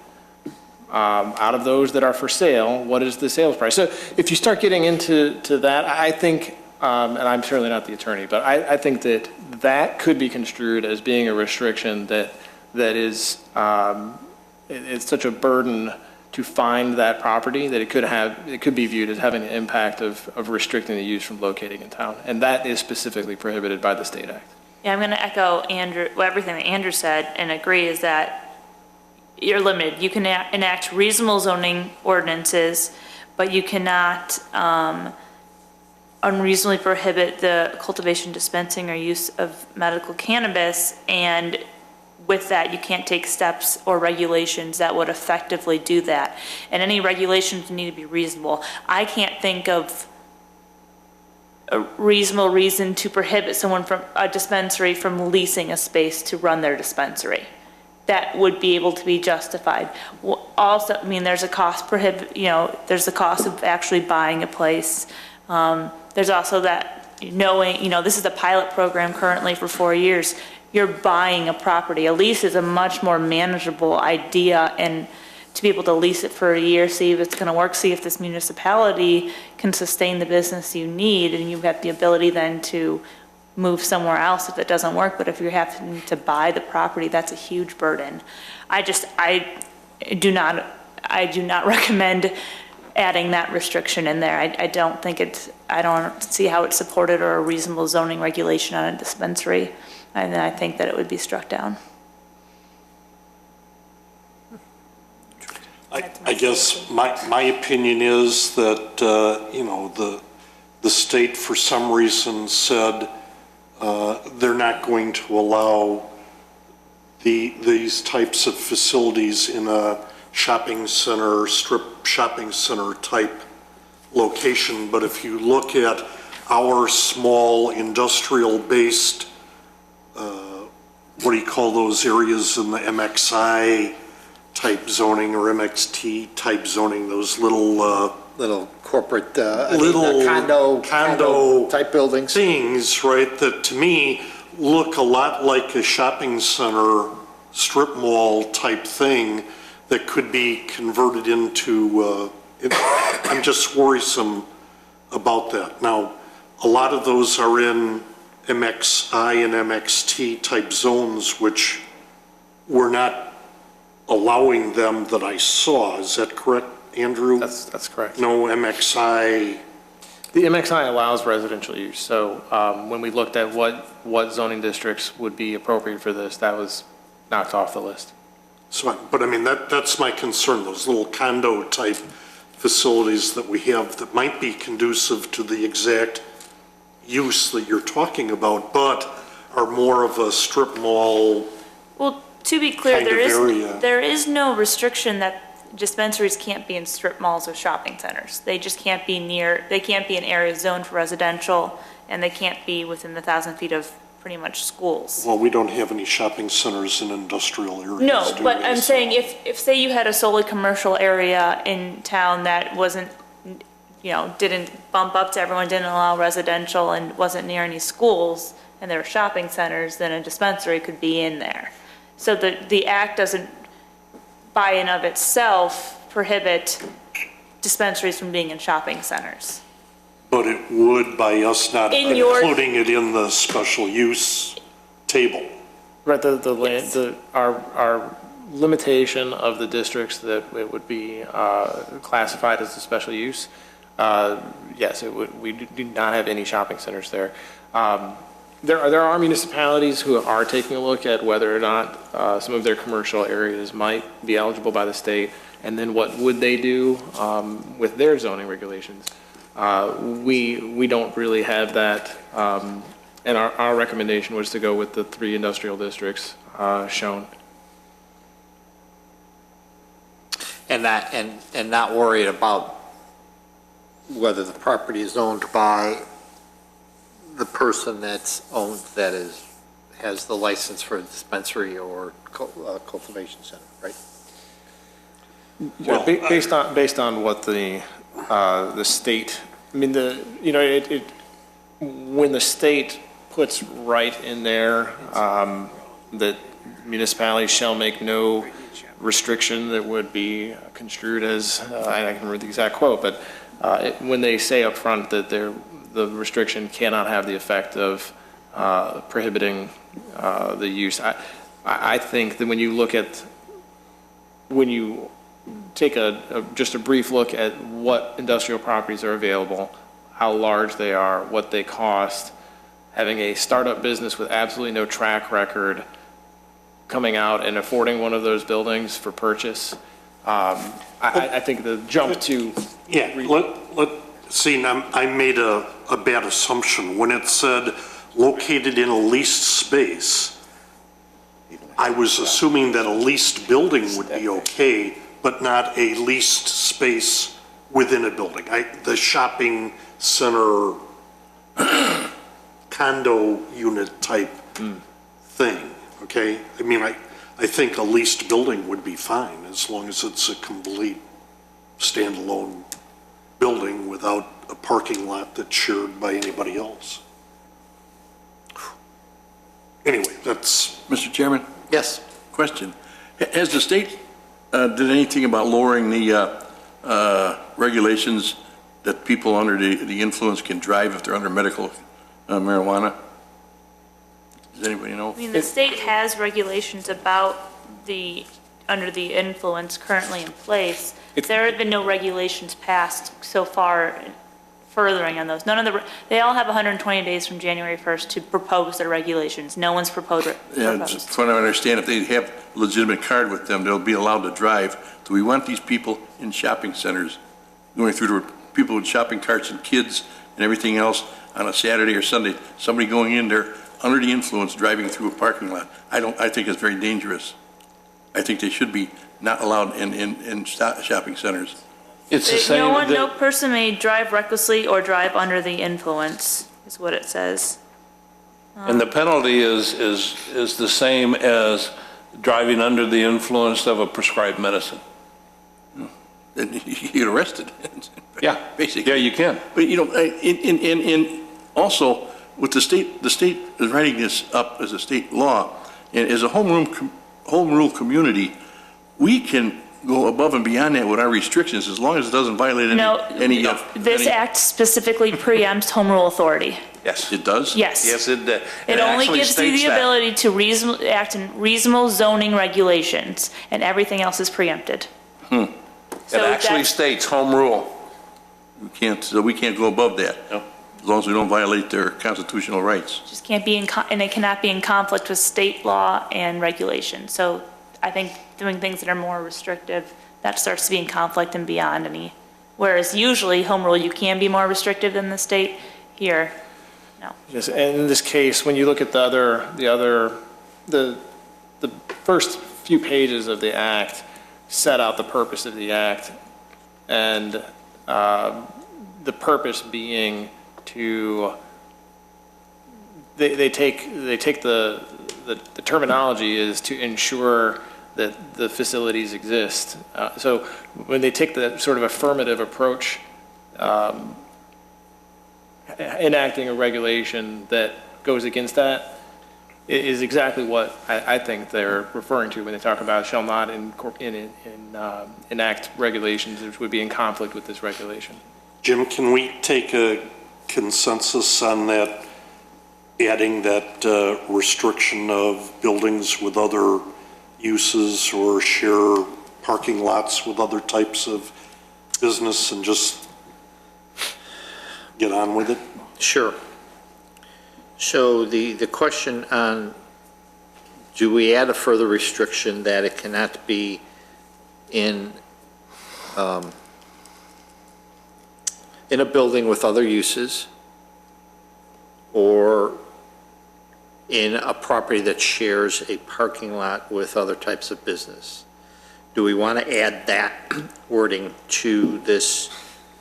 out of those that are for sale, what is the sales price? So if you start getting into that, I think, and I'm certainly not the attorney, but I think that could be construed as being a restriction that is, it's such a burden to find that property that it could be viewed as having an impact of restricting the use from locating in town. And that is specifically prohibited by the state act. Yeah, I'm going to echo everything that Andrew said and agree is that you're limited. You can enact reasonable zoning ordinances, but you cannot unreasonably prohibit the cultivation, dispensing, or use of medical cannabis. And with that, you can't take steps or regulations that would effectively do that. And any regulations need to be reasonable. I can't think of a reasonable reason to prohibit someone from a dispensary from leasing a space to run their dispensary. That would be able to be justified. Also, I mean, there's a cost there's the cost of actually buying a place. There's also that knowing, this is a pilot program currently for 4 years. You're buying a property. A lease is a much more manageable idea, and to be able to lease it for a year, see if it's going to work, see if this municipality can sustain the business you need, and you have the ability then to move somewhere else if it doesn't work. But if you're having to buy the property, that's a huge burden. I do not recommend adding that restriction in there. I don't see how it's supported or a reasonable zoning regulation on a dispensary. And I think that it would be struck down. I guess my opinion is that, the state for some reason said they're not going to allow these types of facilities in a shopping center, strip shopping center type location. But if you look at our small industrial-based, what do you call those areas in the MXI type zoning or MXT type zoning, those little Little corporate, Little condo type buildings. things, right, that to me look a lot like a shopping center, strip mall type thing that could be converted into, I'm just worrisome about that. Now, a lot of those are in MXI and MXT type zones, which we're not allowing them that I saw. Is that correct, Andrew? That's correct. No MXI? The MXI allows residential use, so when we looked at what zoning districts would be appropriate for this, that was knocked off the list. So, but I mean, that's my concern, those little condo type facilities that we have that might be conducive to the exact use that you're talking about, but are more of a strip mall. Well, to be clear, Kind of area. there is no restriction that dispensaries can't be in strip malls or shopping centers. They just can't be they can't be in areas zoned for residential, and they can't be within the 1,000 feet of pretty much schools. Well, we don't have any shopping centers in industrial areas. No, do but we? I'm saying if say you had a solely commercial area in town that wasn't, didn't bump up to everyone, didn't allow residential, and wasn't near any schools, and there were shopping centers, then a dispensary could be in there. So the act doesn't, by and of itself, prohibit dispensaries from being in shopping centers. But it would by us not In your- including it in the special use table. Right, our limitation of the districts that it would be classified as a special use, yes, we do not have any shopping centers there. There are municipalities who are taking a look at whether or not some of their commercial areas might be eligible by the state, and then what would they do with their zoning regulations. We don't really have that, and our recommendation was to go with the 3 industrial districts shown. And not worried about whether the property is owned by the person that has the license for a dispensary or cultivation center, right? Yeah, based on what the state, I mean, when the state puts right in there that municipalities shall make no restriction that would be construed as, I can't remember the exact quote, but when they say up front that the restriction cannot have the effect of prohibiting the use, I think that when you take just a brief look at what industrial properties are available, how large they are, what they cost, having a startup business with absolutely no track record coming out and affording one of those buildings for purchase, I think the jump to... Yeah, see, I made a bad assumption. When it said located in a leased space, I was assuming that a leased building would be okay, but not a leased space within a building. The shopping center condo unit type thing, okay? I mean, I think a leased building would be fine as long as it's a complete standalone building without a parking lot that's shared by anybody else. Anyway, that's... Mr. Chairman, Yes. question. Has the state did anything about lowering the regulations that people under the influence can drive if they're under medical marijuana? Does anybody know? I mean, the state has regulations about under the influence currently in place. There have been no regulations passed so far furthering on those. They all have 120 days from January 1st to propose their regulations. No one's proposed. Yeah, just trying to understand if they have a legitimate card with them, they'll be allowed to drive. Do we want these people in shopping centers, going through the people with shopping carts and kids and everything else on a Saturday or Sunday, somebody going in there under the influence driving through a parking lot? I think it's very dangerous. I think they should be not allowed in shopping centers. It's the same. No person may drive recklessly or drive under the influence, is what it says. And the penalty is the same as driving under the influence of a prescribed medicine. Then you get arrested. Yeah, Basically. yeah, you can. But, you know, in also, with the state is writing this up as a state law, and as a home rule community, we can go above and beyond that with our restrictions as long as it doesn't violate any. This act specifically preempts home rule authority. Yes. It does? Yes. Yes, it It only actually gives you states the that. ability to act in reasonable zoning regulations, and everything else is preempted. It So actually that's- states home rule. We can't go above that. No. As long as we don't violate their constitutional rights. Just can't be and it cannot be in conflict with state law and regulation. So I think doing things that are more restrictive, that starts to be in conflict and beyond any, whereas usually home rule, you can be more restrictive than the state. Here, no. Yes, and in this case, when you look at the first few pages of the act set out the purpose of the act, and the purpose being to, they take the terminology is to ensure that the facilities exist. So when they take the sort of affirmative approach, enacting a regulation that goes against that is exactly what I think they're referring to when they talk about shall not enact regulations which would be in conflict with this regulation. Jim, can we take a consensus on that, adding that restriction of buildings with other uses or share parking lots with other types of business and just get on with it? Sure. So the question on, do we add a further restriction that it cannot be in a building with other uses or in a property that shares a parking lot with other types of business? Do we want to add that wording to this,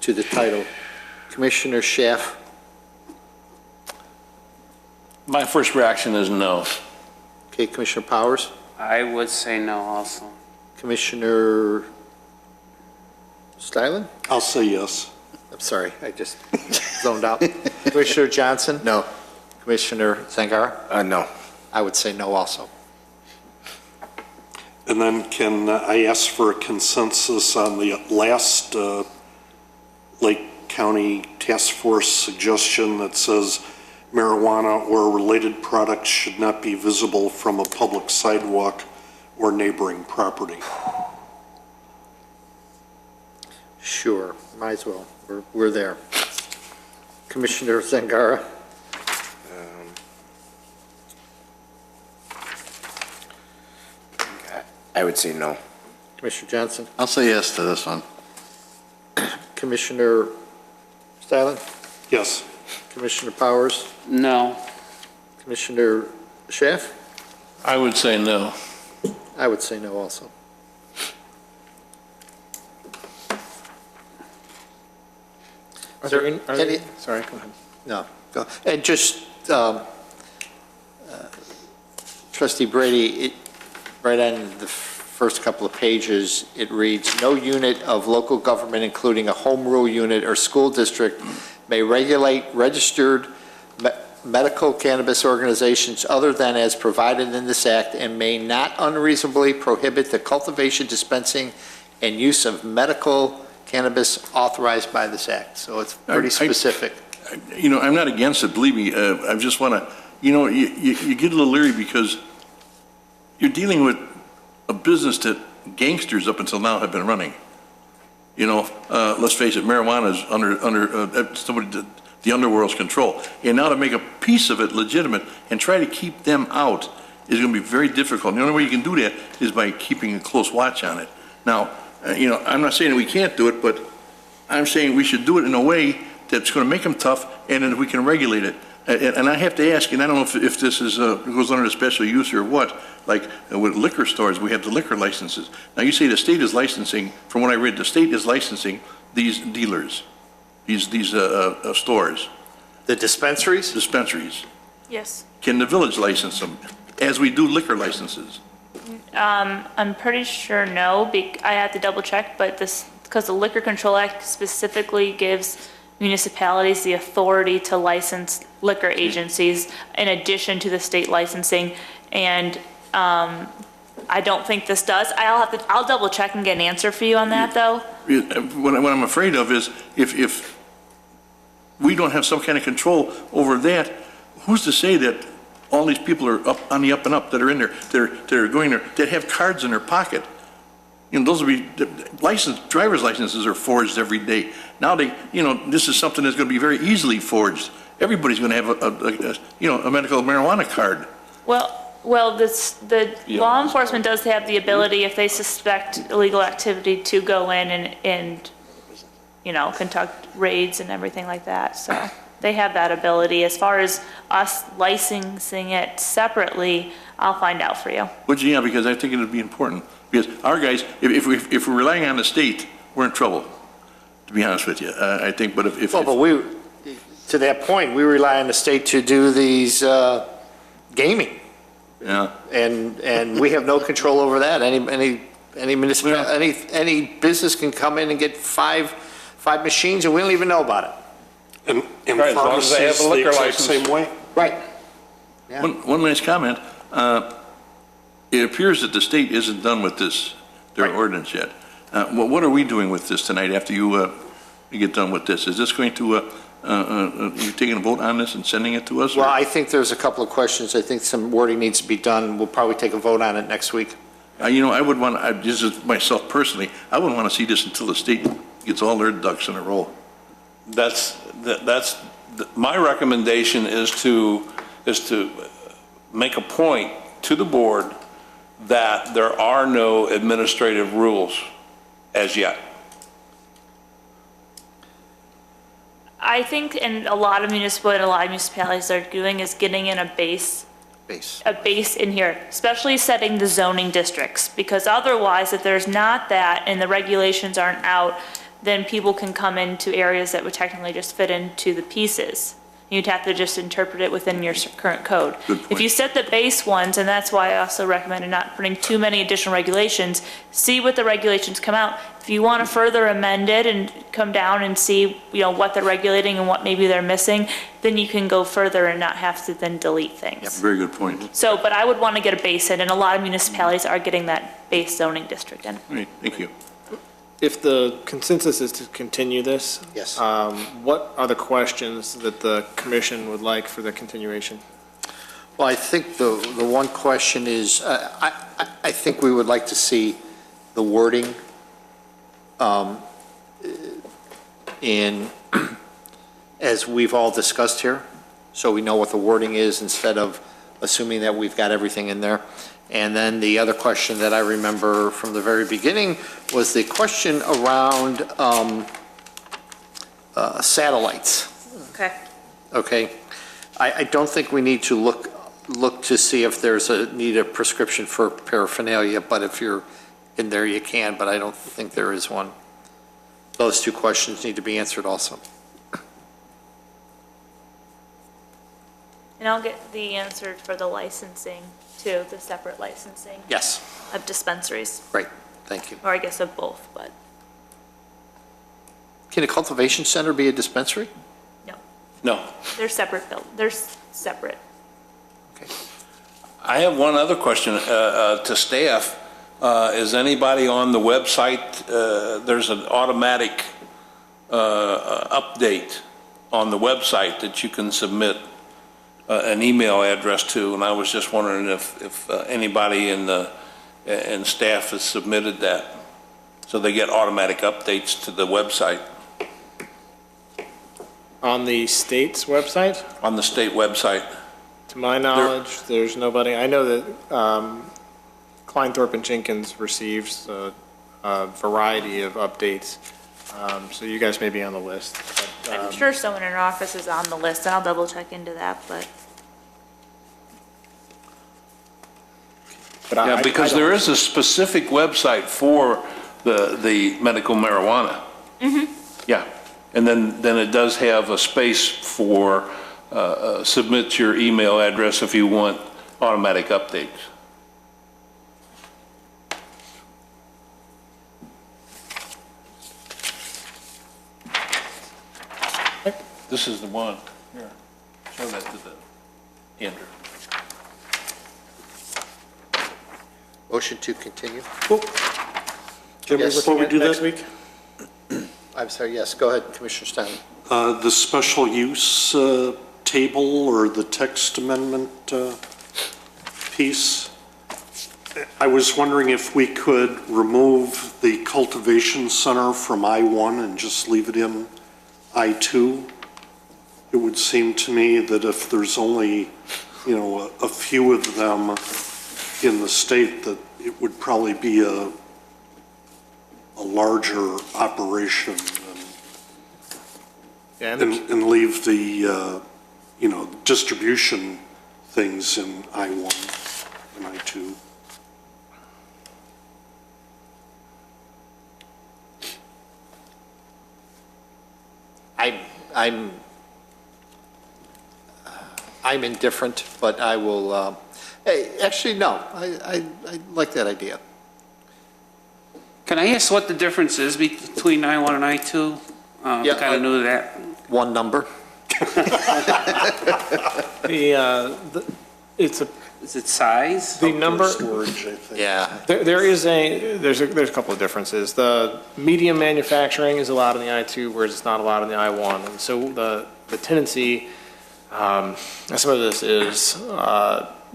to the title? Commissioner Schaaf? My first reaction is no. Okay, Commissioner Powers? I would say no also. Commissioner Stylen? I'll say yes. I'm sorry, I just zoned out. Commissioner Johnson? No. Commissioner Zangara? No. I would say no also. And then can I ask for a consensus on the last Lake County Task Force suggestion that says marijuana or related products should not be visible from a public sidewalk or neighboring property? Sure, might as well. We're there. Commissioner Zangara? I would say no. Commissioner Johnson? I'll say yes to this one. Commissioner Stylen? Yes. Commissioner Powers? No. Commissioner Schaaf? I would say no. I would say no also. Sorry, go ahead. No, go. And just, Trustee Brady, right on the first couple of pages, it reads, "No unit of local government, including a home rule unit or school district, may regulate registered medical cannabis organizations other than as provided in this act and may not unreasonably prohibit the cultivation, dispensing, and use of medical cannabis authorized by this act." So it's pretty specific. You know, I'm not against it, believe me. I just want to, you get a little leery because you're dealing with a business that gangsters up until now have been running. Let's face it, marijuana is under somebody, the underworld's control. And now to make a piece of it legitimate and try to keep them out is going to be very difficult. And the only way you can do that is by keeping a close watch on it. Now, I'm not saying that we can't do it, but I'm saying we should do it in a way that's going to make them tough and then we can regulate it. And I have to ask, and I don't know if this is goes under the special use or what, like with liquor stores, we have the liquor licenses. Now, you say the state is licensing, from what I read, the state is licensing these dealers, these stores. The dispensaries? Dispensaries. Yes. Can the village license them, as we do liquor licenses? I'm pretty sure no, I have to double check, but because the Liquor Control Act specifically gives municipalities the authority to license liquor agencies in addition to the state licensing, and I don't think this does. I'll double check and get an answer for you on that, though. What I'm afraid of is if we don't have some kind of control over that, who's to say that all these people are up on the up and up that are in there, that are going there, that have cards in their pocket? You know, those will be, driver's licenses are forged every day. Now this is something that's going to be very easily forged. Everybody's going to have a medical marijuana card. Well, the law enforcement does have the ability, if they suspect illegal activity, to go in and conduct raids and everything like that. So they have that ability. As far as us licensing it separately, I'll find out for you. But yeah, because I think it would be important. Because our guys, if we're relying on the state, we're in trouble, to be honest with you. I think, but if Well, but we, to that point, we rely on the state to do these gaming. yeah. And we have no control over that. Any municipal, any business can come in and get five machines and we don't even know about it. And Right, as long as they have a pharmacies the liquor exact license. same way? Right. Yeah. One last comment. It appears that the state isn't done with their ordinance yet. What are we doing with this tonight after you get done with this? Is this going to, you taking a vote on this and sending it to us? or- Well, I think there's a couple of questions. I think some wording needs to be done. We'll probably take a vote on it next week. I would want, this is myself personally, I wouldn't want to see this until the state gets all their ducks in a row. My recommendation is to make a point to the board that there are no administrative rules as yet. I think, and a lot of municipalities are doing, is getting in a base in here, especially setting the zoning districts, because otherwise, if there's not that and the regulations aren't out, then people can come into areas that would technically just fit into the pieces. You'd have to just interpret it within your current code. Good point. If you set the base ones, and that's why I also recommended not putting too many additional regulations, see what the regulations come out. If you want to further amend it and come down and see, what they're regulating and what maybe they're missing, then you can go further and not have to then delete things. Very good point. So, but I would want to get a base in, and a lot of municipalities are getting that base zoning district in. Great, thank you. If the consensus is to continue this, Yes. what are the questions that the commission would like for the continuation? Well, I think the one question is, I think we would like to see the wording in, as we've all discussed here, so we know what the wording is instead of assuming that we've got everything in there. And then the other question that I remember from the very beginning was the question around satellites. Okay. Okay, I don't think we need to look to see if there's need a prescription for paraphernalia, but if you're in there, you can, but I don't think there is one. Those two questions need to be answered also. And I'll get the answer for the licensing too, the separate licensing Yes, of dispensaries, great, thank you. or I guess of both, but Can a cultivation center be a dispensary? No. they're separate they're separate. Okay. I have one other question to staff. Is anybody on the website, there's an automatic update on the website that you can submit an email address to, and I was just wondering if anybody in staff has submitted that, so they get automatic updates to the website, On the state's website? on the state website. To my knowledge, there's nobody. I know that Kleinthorpe and Jenkins receives a variety of updates, so you guys may be on the list. But, I'm sure someone in our office is on the list, and I'll double check into that, but Yeah, because there is a specific website for the medical marijuana. Mm-hmm. Yeah, and then it does have a space for submit your email address if you want automatic updates. This is the one. Here, show that to Andrew. Motion to continue? Can we, Yes. before we do Next that, week? I'm sorry, yes, go ahead, Commissioner Stein. the special use table or the text amendment piece, I was wondering if we could remove the cultivation center from I-1 and just leave it in I-2. It would seem to me that if there's only, a few of them in the state, that it would probably be a larger operation Yeah, and leave the, distribution things in I-1 and I-2. I'm indifferent, but I will, actually, no, I like that idea. Can I ask what the difference is between I-1 and I-2? Yeah, Kind of new to that. One number? It's a, Is it size? the number, Storage, I think. Yeah. there's a couple of differences. The medium manufacturing is allowed in the I-2, whereas it's not allowed in the I-1. And so the tendency, some of this is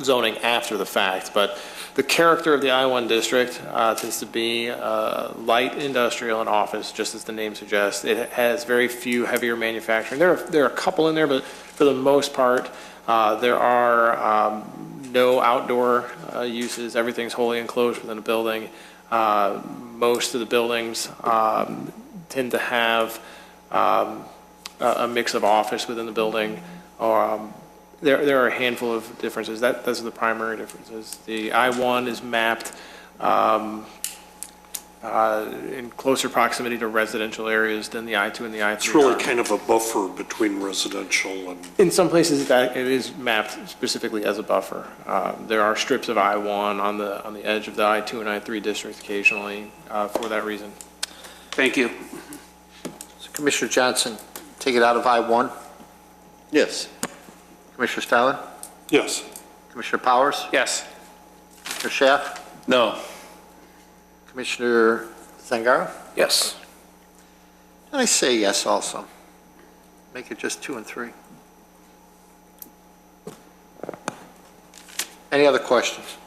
zoning after the fact, but the character of the I-1 district tends to be light industrial and office, just as the name suggests. It has very few heavier manufacturing. There are a couple in there, but for the most part, there are no outdoor uses. Everything's wholly enclosed within a building. Most of the buildings tend to have a mix of office within the building. There are a handful of differences. Those are the primary differences. The I-1 is mapped in closer proximity to residential areas than the I-2 and the I-3. It's really are. kind of a buffer between residential and, In some places, it is mapped specifically as a buffer. There are strips of I-1 on the edge of the I-2 and I-3 districts occasionally for that reason. Thank you. So Commissioner Johnson, take it out of I-1. Yes. Commissioner Stalin? yes. Commissioner Powers? Yes. Commissioner Schaaf? No. Commissioner Zangaro? Yes. And I say yes also. Make it just 2 and 3. Any other questions?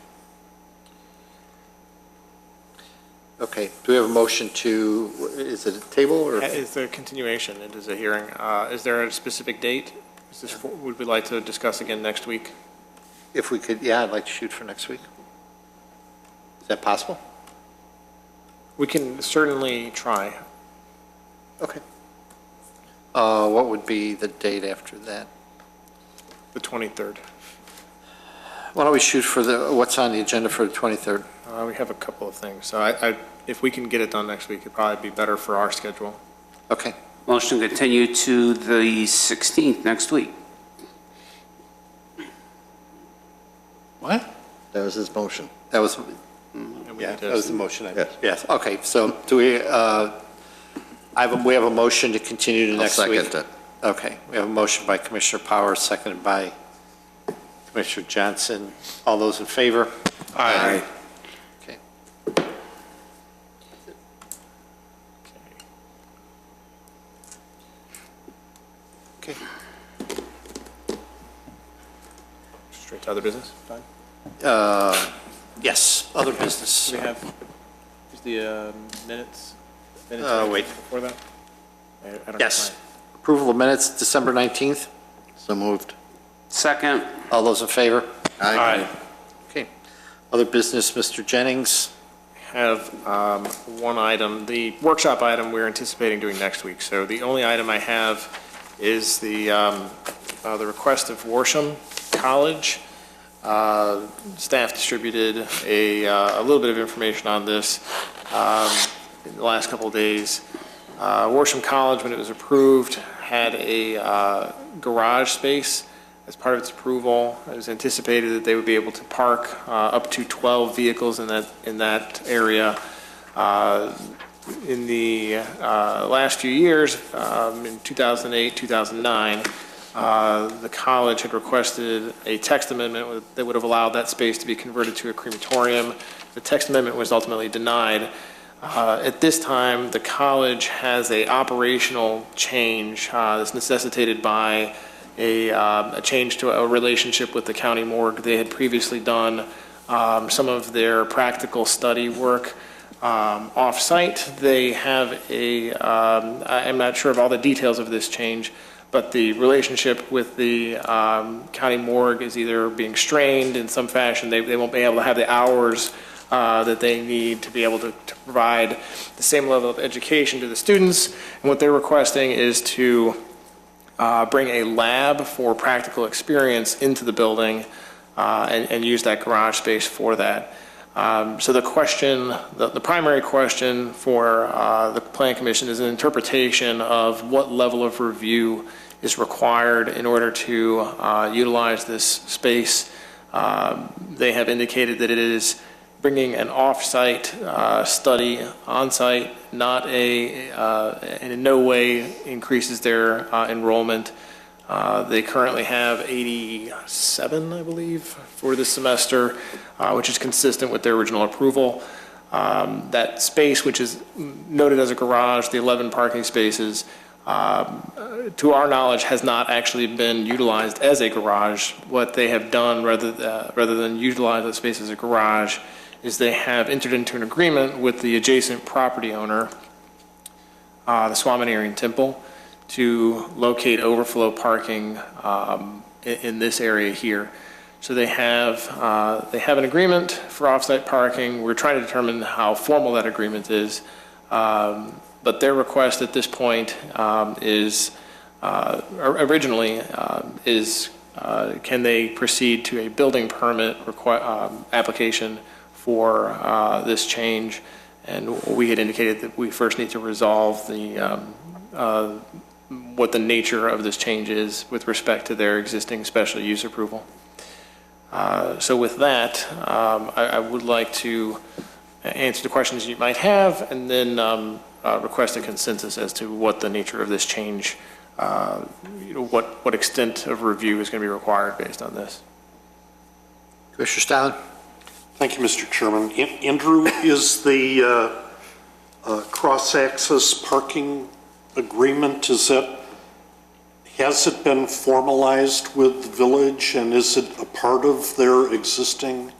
Okay, do we have a motion to, is it a table or? Is there a continuation? It is a hearing. Is there a specific date? Would we like to discuss again next week? If we could, yeah, I'd like to shoot for next week. Is that possible? We can certainly try. Okay. What would be the date after that? The 23rd. Why don't we shoot for what's on the agenda for the 23rd? We have a couple of things. So if we can get it done next week, it'd probably be better for our schedule. Okay. Motion to continue to the 16th next week. What? That was his motion. That was, And we yeah, need to- that was the motion. Yes. Yes, okay, so do we, we have a motion to continue to I'll next week? second that. Okay, we have a motion by Commissioner Powers, seconded by Commissioner Johnson. All those in favor? Aye. Okay. Okay. Straight to other business? Fine. Yes, other business. Do we have, is the minutes? Wait. Before that? I don't have Yes. mine. Approval of minutes, December 19th. So moved. Second. All those in favor? Aye. Okay. Other business, Mr. Jennings. Have one item, the workshop item we're anticipating doing next week. So the only item I have is the request of Worsham College. Staff distributed a little bit of information on this in the last couple of days. Worsham College, when it was approved, had a garage space as part of its approval. It was anticipated that they would be able to park up to 12 vehicles in that area. in the last few years, in 2008, 2009, the college had requested a text amendment that would have allowed that space to be converted to a crematorium. The text amendment was ultimately denied. At this time, the college has a operational change that's necessitated by a change to a relationship with the county morgue. They had previously done some of their practical study work off-site. They have I'm not sure of all the details of this change, but the relationship with the county morgue is either being strained in some fashion. They won't be able to have the hours that they need to be able to provide the same level of education to the students. And what they're requesting is to bring a lab for practical experience into the building and use that garage space for that. So the question, the primary question for the Plan Commission is an interpretation of what level of review is required in order to utilize this space. They have indicated that it is bringing an off-site study on-site, not and in no way increases their enrollment. They currently have 87, I believe, for this semester, which is consistent with their original approval. That space, which is noted as a garage, the 11 parking spaces, to our knowledge, has not actually been utilized as a garage. What they have done, rather than utilize that space as a garage, is they have entered into an agreement with the adjacent property owner, the Swaminarayan Temple, to locate overflow parking in this area here. So they have an agreement for off-site parking. We're trying to determine how formal that agreement is, but their request at this point is can they proceed to a building permit application for this change? And we had indicated that we first need to resolve what the nature of this change is with respect to their existing special use approval. So with that, I would like to answer the questions you might have and then request a consensus as to what the nature of this change, what extent of review is going to be required based on this. Commissioner Stalin? Thank you, Mr. Chairman. Andrew, is the cross-access parking agreement, has it been formalized with the village, and is it a part of their existing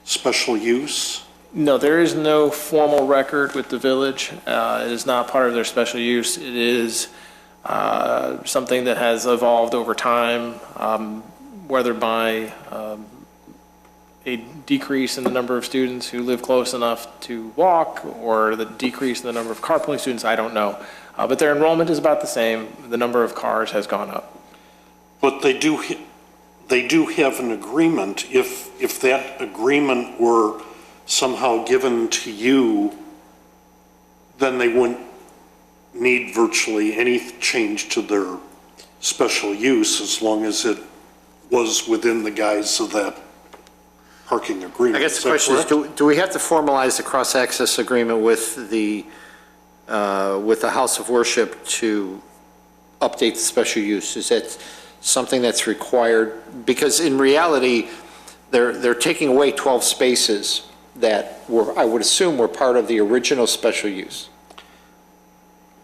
special use? No, there is no formal record with the village. It is not part of their special use. It is something that has evolved over time, whether by a decrease in the number of students who live close enough to walk or the decrease in the number of carpooling students, I don't know. But their enrollment is about the same. The number of cars has gone up. But they do have an agreement. If that agreement were somehow given to you, then they wouldn't need virtually any change to their special use as long as it was within the guise of that parking agreement. I guess the question is, do we have to formalize the cross-access agreement with the House of Worship to update the special use? Is that something that's required? Because in reality, they're taking away 12 spaces that were, I would assume, were part of the original special use.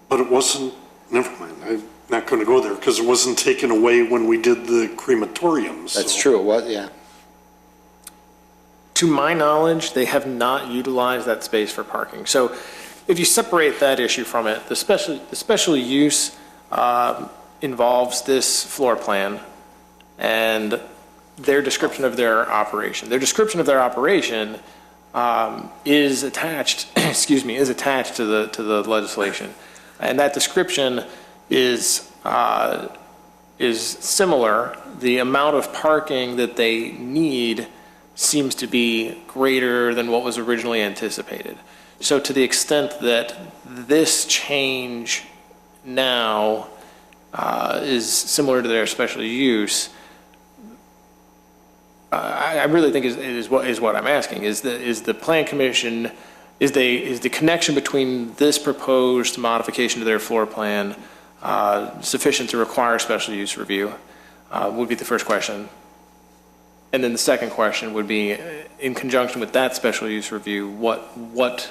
But it wasn't, never mind, I'm not going to go there because it wasn't taken away when we did the crematoriums. That's true, it was, yeah. To my knowledge, they have not utilized that space for parking. So if you separate that issue from it, the special use involves this floor plan and their description of their operation. Their description of their operation is attached, is attached to the legislation, and that description is similar. The amount of parking that they need seems to be greater than what was originally anticipated. So to the extent that this change now is similar to their special use, I really think is what I'm asking. Is the Plan Commission is the connection between this proposed modification to their floor plan sufficient to require special use review, would be the first question. And then the second question would be, in conjunction with that special use review, what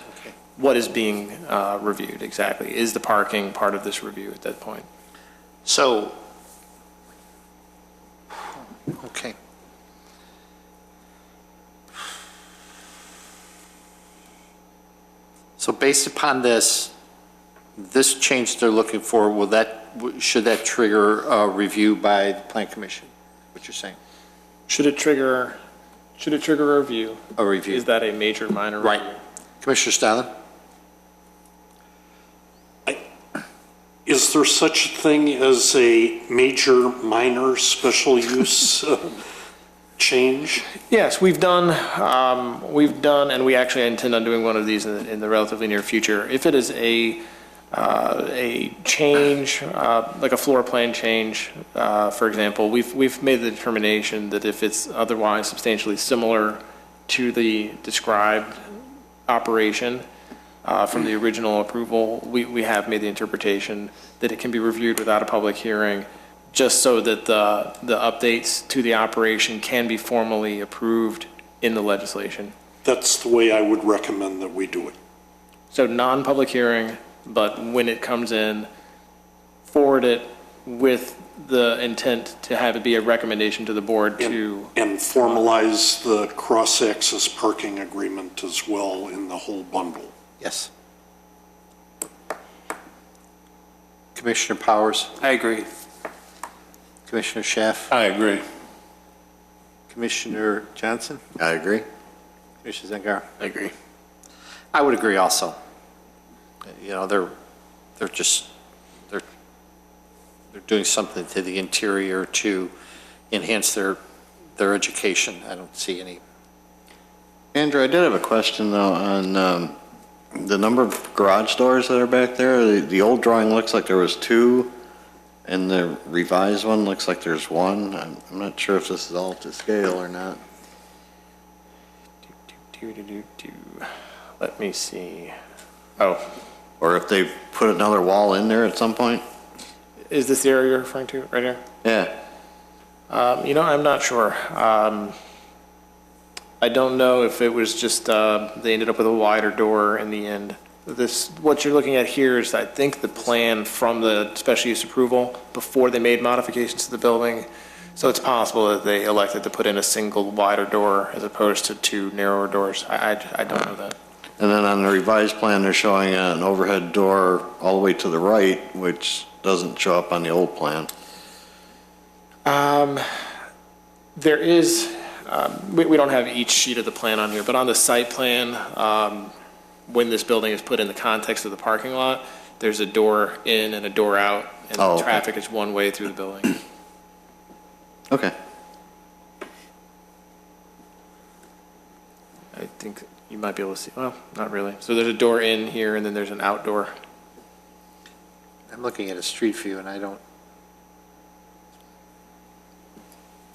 is being reviewed exactly? Is the parking part of this review at that point? So, okay. So based upon this change they're looking for, should that trigger a review by the Plan Commission? What you're saying? Should it trigger a review? A review. Is that a major, minor Right. review? Commissioner Stalin? Is there such a thing as a major, minor, special use change? Yes, we've done, and we actually intend on doing one of these in the relatively near future. If it is a change, like a floor plan change, for example, we've made the determination that if it's otherwise substantially similar to the described operation from the original approval, we have made the interpretation that it can be reviewed without a public hearing, just so that the updates to the operation can be formally approved in the legislation. That's the way I would recommend that we do it. So non-public hearing, but when it comes in, forward it with the intent to have it be a recommendation to the board to... And formalize the cross-access parking agreement as well in the whole bundle. Yes. Commissioner Powers? I agree. Commissioner Schaaf? I agree. Commissioner Johnson? I agree. Commissioner Zangaro? I agree. I would agree also. You know, they're doing something to the interior to enhance their education. I don't see any. Andrew, I did have a question though on the number of garage doors that are back there. The old drawing looks like there was 2, and the revised one looks like there's 1. I'm not sure if this is all to scale or not. Let me see. Oh, Or if they put another wall in there at some point. is this the area you're referring to, right here? Yeah. You know, I'm not sure. I don't know if it was just, they ended up with a wider door in the end. What you're looking at here is, I think, the plan from the special use approval before they made modifications to the building. So it's possible that they elected to put in a single wider door as opposed to 2 narrower doors. I don't know that. And then on the revised plan, they're showing an overhead door all the way to the right, which doesn't show up on the old plan. There is, we don't have each sheet of the plan on here, but on the site plan, when this building is put in the context of the parking lot, there's a door in and a door out, and Oh, the okay. traffic is one way through the building. Okay. I think you might be able to see, well, not really. So there's a door in here, and then there's an outdoor. I'm looking at a street view and I don't.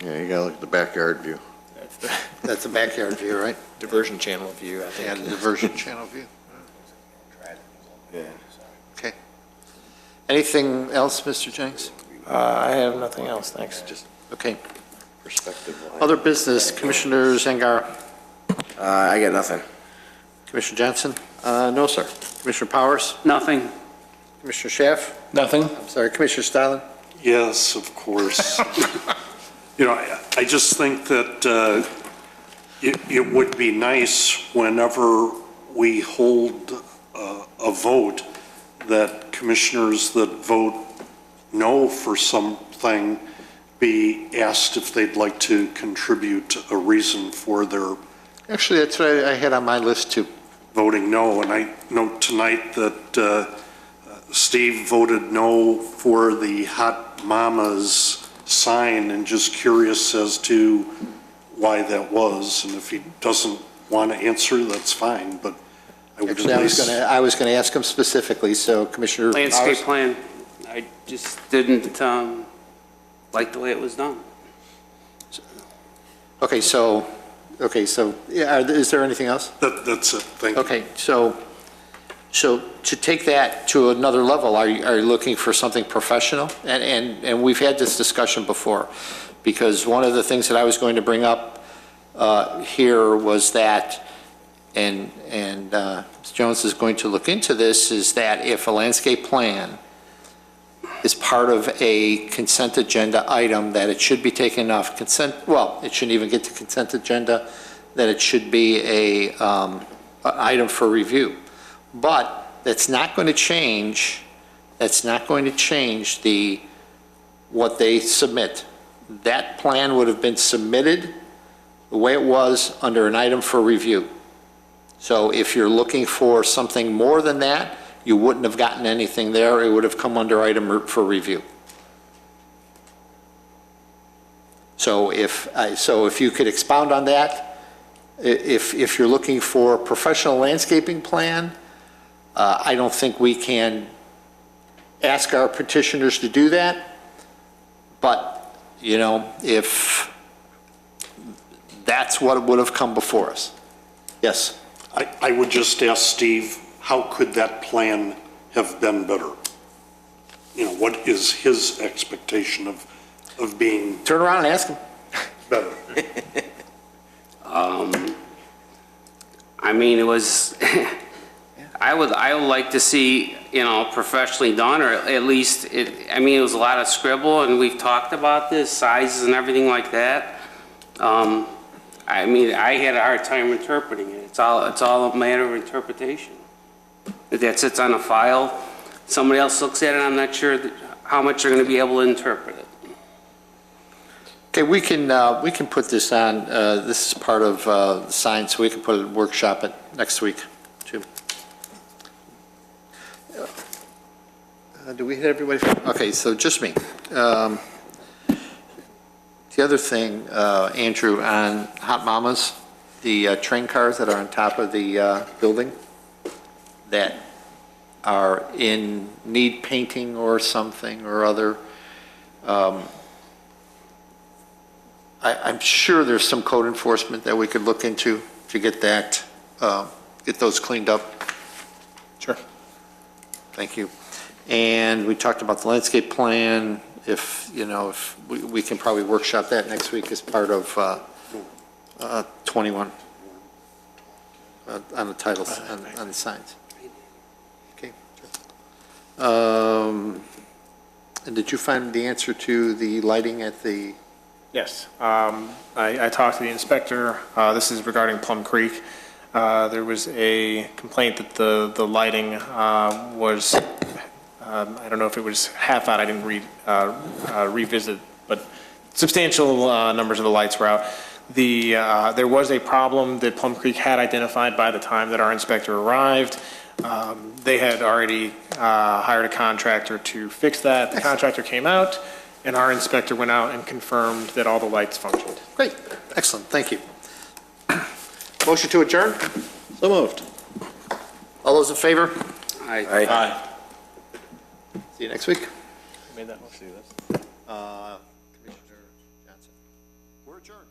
Yeah, you gotta look at the backyard view. That's the That's a backyard view, right? diversion channel view, I Yeah, think. the diversion channel view. Yeah. Okay. Anything else, Mr. Jenks? I have nothing else, thanks. Okay. Perspective. Other business, Commissioner Zangaro? I got nothing. Commissioner Johnson? No, sir. Commissioner Powers? Nothing. Commissioner Schaaf? Nothing? I'm sorry, Commissioner Stalin? Yes, of course. You know, I just think that it would be nice whenever we hold a vote that commissioners that vote no for something be asked if they'd like to contribute a reason for their Actually, that's what I had on my list too. voting no. And I note tonight that Steve voted no for the Hot Mamas sign, and just curious as to why that was. And if he doesn't want to answer, that's fine, but I would Actually, at least... I was gonna ask him specifically, so Commissioner Landscape Powers? plan, I just didn't like the way it was done. Okay, so Okay, so, yeah, is there anything else? That's it, thank you. Okay, so to take that to another level, are you looking for something professional? And we've had this discussion before, because one of the things that I was going to bring up here was that, and Ms. Jones is going to look into this, is that if a landscape plan is part of a consent agenda item, that it should be taken off consent, well, it shouldn't even get to consent agenda, that it should be an item for review. But that's not going to change, what they submit. That plan would have been submitted the way it was under an item for review. So if you're looking for something more than that, you wouldn't have gotten anything there. It would have come under item for review. So if you could expound on that, if you're looking for a professional landscaping plan, I don't think we can ask our petitioners to do that. But, you know, if that's what would have come before us. Yes? I would just ask Steve, how could that plan have been better? You know, what is his expectation of being Turn around and ask them. better? I mean, it was, I would like to see, you know, professionally done, or at least, it was a lot of scribble, and we've talked about this, sizes and everything like that. I mean, I had a hard time interpreting it. It's all a matter of interpretation. If that sits on a file, somebody else looks at it, I'm not sure how much they're going to be able to interpret it. Okay, we can put this on, this is part of the science, so we can put a workshop next week, too. Do we hit everybody? Okay, so just me. The other thing, Andrew, on Hot Mamas, the train cars that are on top of the building that are need painting or something or other, I'm sure there's some code enforcement that we could look into to get that, get those cleaned up. Sure. Thank you. And we talked about the landscape plan. If we can probably workshop that next week as part of 21 on the titles, on the signs. Okay. And did you find the answer to the lighting at the? Yes. I talked to the inspector. This is regarding Plum Creek. There was a complaint that the lighting was, I don't know if it was half out, I didn't revisit, but substantial numbers of the lights were out. There was a problem that Plum Creek had identified by the time that our inspector arrived. They had already hired a contractor to fix that. The contractor came out, and our inspector went out and confirmed that all the lights functioned. Great, excellent, thank you. Motion to adjourn? So moved. All those in favor? Aye. See you next week. Made that motion. Commissioner Johnson. We're adjourned.